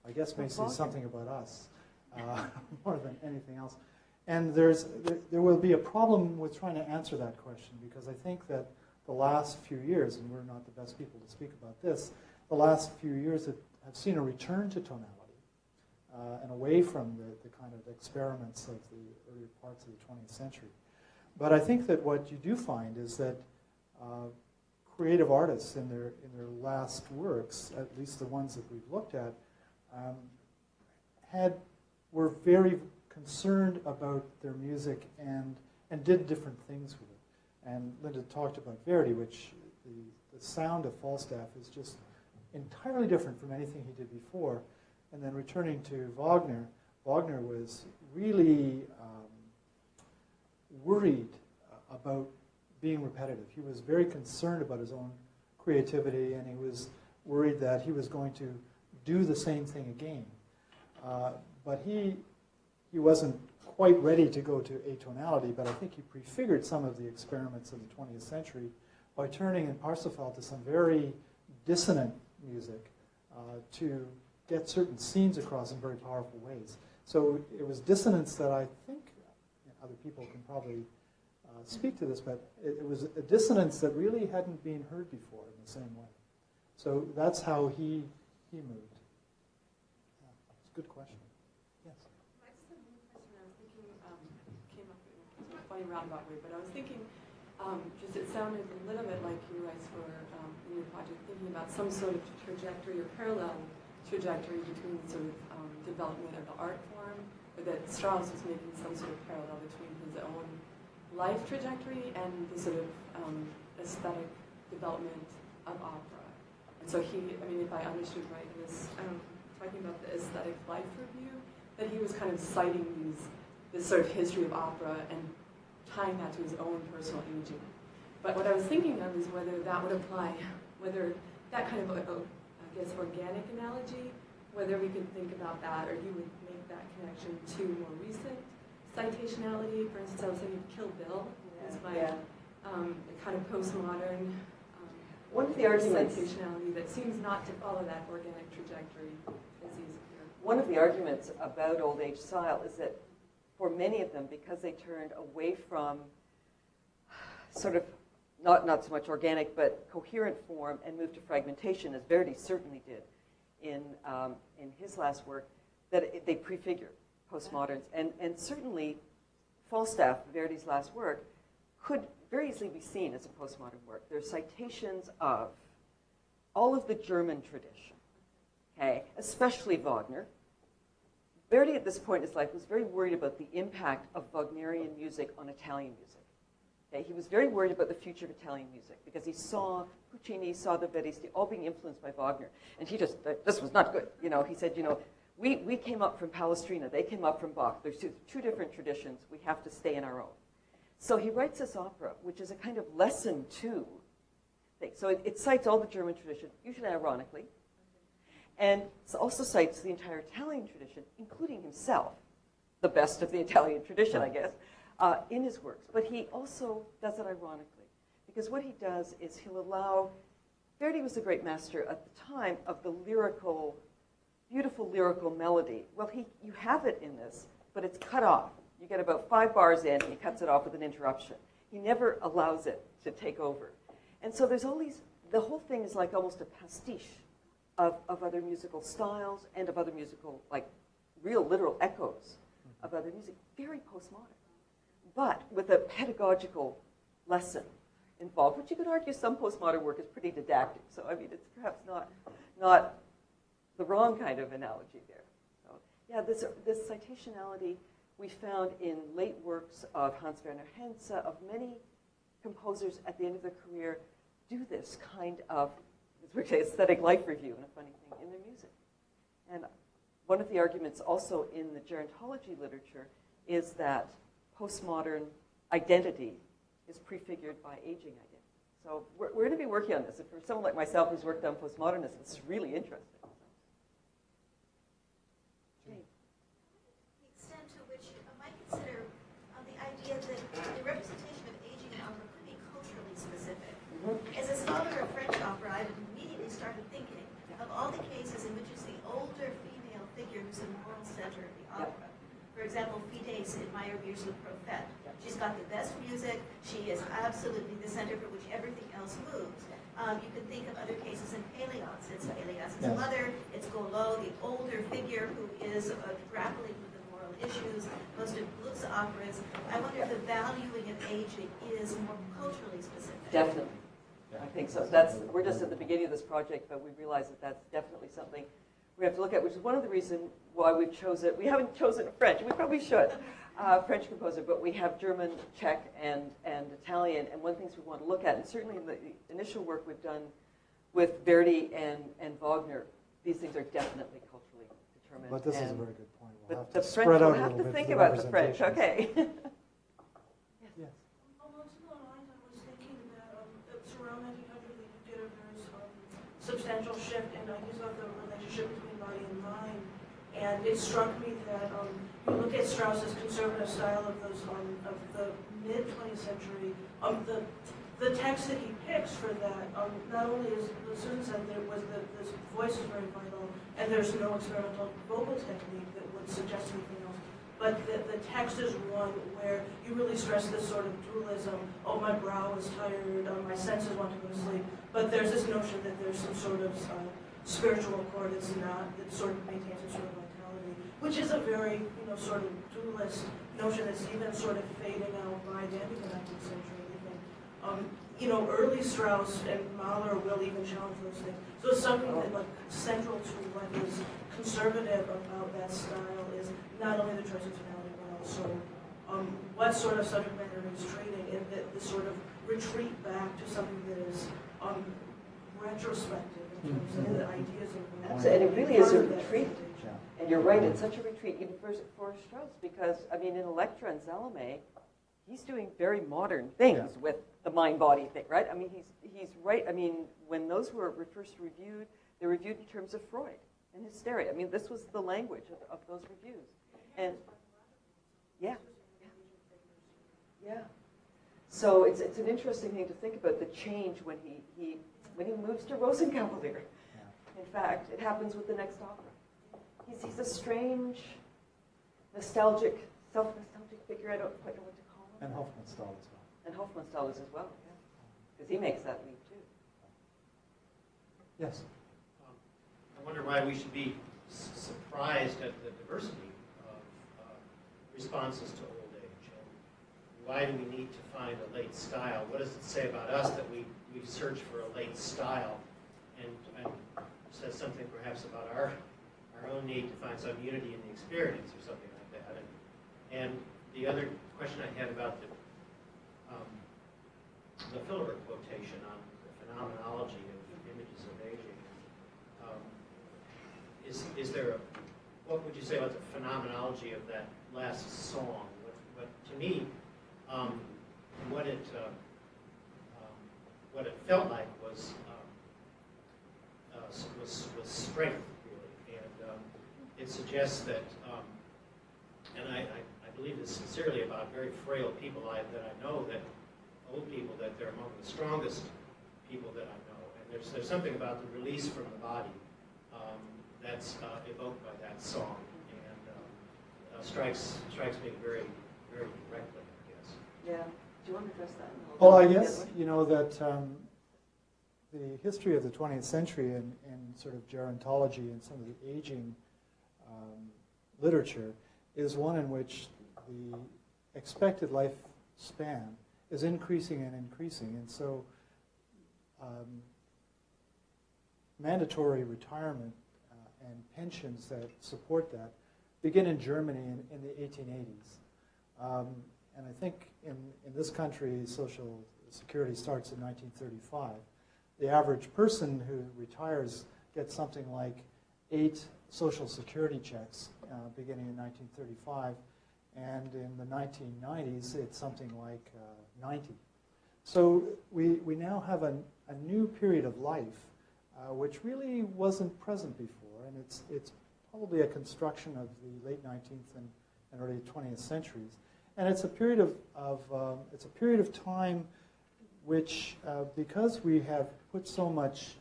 Speaker 1: I guess may say something about us more than anything else. And there will be a problem with trying to answer that question, because I think that the last few years, and we're not the best people to speak about this, the last few years have seen a return to tonality and away from the kind of experiments of the earlier parts of the 20th century. But I think that what you do find is that creative artists in their last works, at least the ones that we've looked at, were very concerned about their music and did different things with it. And Linda talked about Verdi, which the sound of Falstaff is just entirely different from anything he did before. And then returning to Wagner, Wagner was really worried about being repetitive. He was very concerned about his own creativity, and he was worried that he was going to do the same thing again. But he wasn't quite ready to go to atonality, but I think he prefigured some of the experiments of the 20th century by turning in Parsifal to some very dissonant music to get certain scenes across in very powerful ways. So it was dissonance that I think other people can probably speak to this, but it was a dissonance that really hadn't been heard before in the same way. So that's how he moved. Yeah, it's a good question. Yes.
Speaker 6: I just had one question. I was thinking, came up in a funny roundabout way, but I was thinking, just it sounded a little bit like you guys were in your project thinking about some sort of trajectory or parallel trajectory between sort of development of the art form, or that Strauss was making some sort of parallel between his own life trajectory and the sort of aesthetic development of opera. And so if I understood right, he was talking about the aesthetic life review, that he was kind of citing this sort of history of opera and tying that to his own personal aging. But what I was thinking of is whether that would apply, whether that kind of, organic analogy, whether we could think about that, or you would make that connection to more recent citationality. For instance, I was thinking of Kill Bill, as my kind of postmodern
Speaker 3: one of the arguments,
Speaker 6: citationality that seems not to follow that organic trajectory as easy here.
Speaker 3: One of the arguments about old age style is that for many of them, because they turned away from sort of not so much organic but coherent form and moved to fragmentation, as Verdi certainly did in his last work, that they prefigure postmoderns. And certainly Falstaff, Verdi's last work, could very easily be seen as a postmodern work. There's citations of all of the German tradition, okay, especially Wagner. Verdi at this point in his life was very worried about the impact of Wagnerian music on Italian music. Okay, he was very worried about the future of Italian music because he saw Puccini, saw the Verdi, all being influenced by Wagner. And he just, this was not good. He said, we came up from Palestrina, they came up from Bach. There's two different traditions. We have to stay in our own. So he writes this opera, which is a kind of lesson to things. So it cites all the German tradition, usually ironically, and it also cites the entire Italian tradition, including himself, the best of the Italian tradition, I guess, in his works. But he also does it ironically, because what he does is he'll allow, Verdi was a great master at the time of the lyrical, beautiful lyrical melody. Well, you have it in this, but it's cut off. You get about 5 bars in, and he cuts it off with an interruption. He never allows it to take over. And so there's all these, the whole thing is like almost a pastiche of other musical styles and of other musical, like real literal echoes of other music, very postmodern, but with a pedagogical lesson involved, which you could argue some postmodern work is pretty didactic. So, I mean, it's perhaps not the wrong kind of analogy there. So, yeah, this citationality we found in late works of Hans Werner Henze, of many composers at the end of their career do this kind of, as we say, aesthetic life review, and a funny thing, in their music. And one of the arguments also in the gerontology literature is that postmodern identity is prefigured by aging identity. So we're going to be working on this. And for someone like myself who's worked on postmodernism, it's really interesting.
Speaker 7: The extent to which you might consider the idea that the representation of aging in opera could be culturally specific. As a scholar of French opera, I immediately started thinking of all the cases in which it's the older female figure who's the moral center of the opera. For example, Fides in Meyerbeer's Le Prophète. She's got the best music. She is absolutely the center for which everything else moves. You can think of other cases in Pélias. It's Pélias' mother. It's Golo, the older figure who is grappling with the moral issues. Most of Gluck's operas. I wonder if the valuing of aging is more culturally specific.
Speaker 3: Definitely. I think so. We're just at the beginning of this project, but we realize that that's definitely something we have to look at, which is one of the reasons why we've chosen, we haven't chosen a French, we probably should, French composer, but we have German, Czech, and Italian, and one of the things we want to look at, and certainly in the initial work we've done with Verdi and Wagner, these things are definitely culturally determined.
Speaker 1: But this is a very good point. We'll have
Speaker 3: the
Speaker 1: to
Speaker 3: French,
Speaker 1: spread out
Speaker 3: we'll
Speaker 1: a
Speaker 3: have
Speaker 1: little
Speaker 3: to
Speaker 1: bit
Speaker 3: think
Speaker 1: for the
Speaker 3: about the French, okay.
Speaker 1: Yes.
Speaker 8: Along similar lines, I was thinking that it's around 1900 that you get a very substantial shift in ideas of the relationship between body and mind. And it struck me that you look at Strauss's conservative style of those of the mid 20th century, the text that he picks for that, not only is the student said there was this voice is very vital, and there's no experimental vocal technique that would suggest anything else. But the text is one where you really stress this sort of dualism. Oh, my brow is tired. My senses want to go to sleep. But there's this notion that there's some sort of spiritual core that's not, that sort of maintains some sort of vitality, which is a very, sort of dualist notion that's even sort of fading out by the end of the 19th century. Early Strauss and Mahler will even challenge those things. So something that like central to what is conservative about that style is not only the choice of tonality, but also what sort of subject matter he's treating, and the sort of retreat back to something that is retrospective in terms of the ideas of
Speaker 3: Absolutely, and it really is a retreat. And you're right, it's such a retreat, even for Strauss, because, in Electra and Salome, he's doing very modern things with the mind-body thing, right? He's right. When those were first reviewed, they were reviewed in terms of Freud and hysteria. This was the language of those reviews. And yeah. So it's an interesting thing to think about, the change when he moves to Rosenkavalier. In fact, it happens with the next opera. He's a strange, self-nostalgic figure. I don't quite know what to call him.
Speaker 1: And Hofmannsthal as well.
Speaker 3: And Hofmannsthal is as well, yeah. Because he makes that leap too.
Speaker 1: Yes.
Speaker 9: I wonder why we should be surprised at the diversity of responses to old age. And why do we need to find a late style? What does it say about us that we search for a late style? And says something perhaps about our own need to find some unity in the experience or something like that. And the other question I had about the Philibert quotation on the phenomenology of images of aging. Is there what would you say about the phenomenology of that last song? What to me, what it felt like was strength, really, and it suggests that, and I believe this sincerely about very frail people that I know, that old people, that they're among the strongest people that I know, and there's something about the release from the body that's evoked by that song, and strikes me very, very directly, I guess.
Speaker 3: Yeah. Do you want to address that?
Speaker 1: Well, I guess, you know, that the history of the 20th century in sort of gerontology and some of the aging literature is one in which the expected lifespan is increasing and increasing. And so mandatory retirement and pensions that support that begin in Germany in the 1880s. And I think in this country, Social Security starts in 1935. The average person who retires gets something like 8 Social Security checks beginning in 1935. And in the 1990s, it's something like 90. So we now have a new period of life which really wasn't present before. And it's probably a construction of the late 19th and early 20th centuries. And it's a period of time which, because we have put so much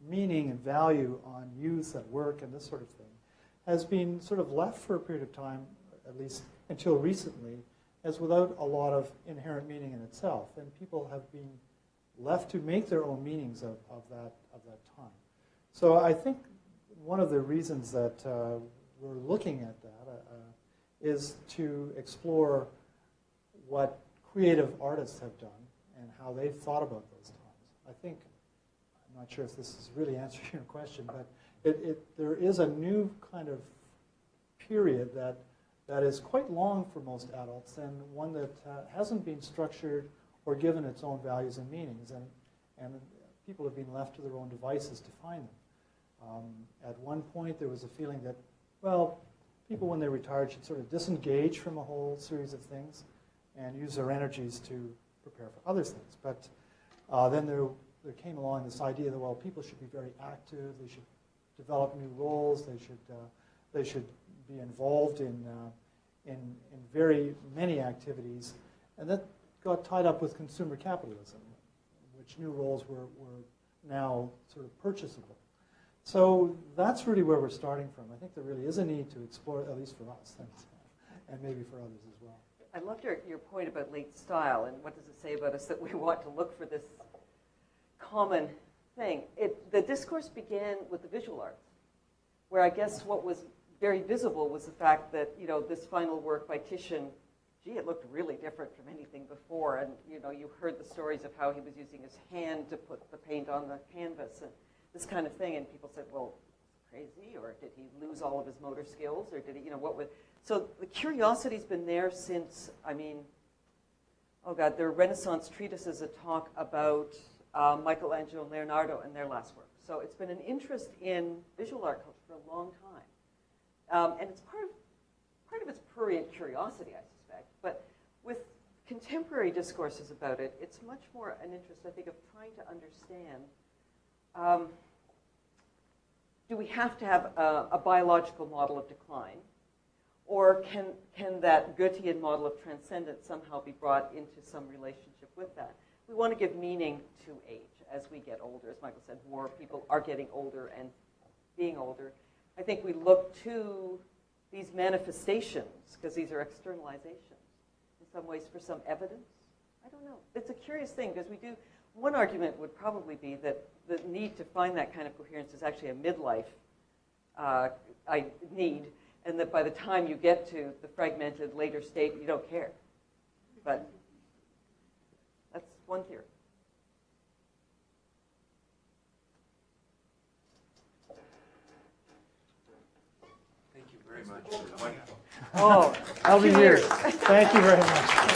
Speaker 1: meaning and value on youth and work and this sort of thing, has been sort of left for a period of time, at least until recently, as without a lot of inherent meaning in itself. And people have been left to make their own meanings of that time. So I think one of the reasons that we're looking at that is to explore what creative artists have done and how they've thought about those times. I think, I'm not sure if this is really answering your question, but there is a new kind of period that is quite long for most adults, and one that hasn't been structured or given its own values and meanings, and people have been left to their own devices to find them. At one point, there was a feeling that, well, people when they retired should sort of disengage from a whole series of things and use their energies to prepare for other things. But then there came along this idea that, well, people should be very active, they should develop new roles, they should be involved in very many activities, and that got tied up with consumer capitalism, in which new roles were now sort of purchasable. So that's really where we're starting from. I think there really is a need to explore, at least for us, and maybe for others as well.
Speaker 3: I loved your point about late style, and what does it say about us that we want to look for this common thing. The discourse began with the visual arts, where I guess what was very visible was the fact that, you know, this final work by Titian, gee, it looked really different from anything before. And, you know, you heard the stories of how he was using his hand to put the paint on the canvas and this kind of thing. And people said, well, crazy, or did he lose all of his motor skills, or did he, you know, what would... So the curiosity's been there since, I mean, oh God, there are Renaissance treatises that talk about Michelangelo and Leonardo and their last work. So it's been an interest in visual art culture for a long time. And it's part of its prurient curiosity, I suspect. But with contemporary discourses about it, it's much more an interest, I think, of trying to understand, do we have to have a biological model of decline? Or can that Goethean model of transcendence somehow be brought into some relationship with that? We want to give meaning to age as we get older. As Michael said, more people are getting older and being older. I think we look to these manifestations, because these are externalizations, in some ways for some evidence. I don't know. It's a curious thing, because we do, one argument would probably be that the need to find that kind of coherence is actually a midlife need, and that by the time you get to the fragmented later state, you don't care. But that's one theory. Oh,
Speaker 1: I'll be here.
Speaker 3: cheers.
Speaker 1: Thank you very much.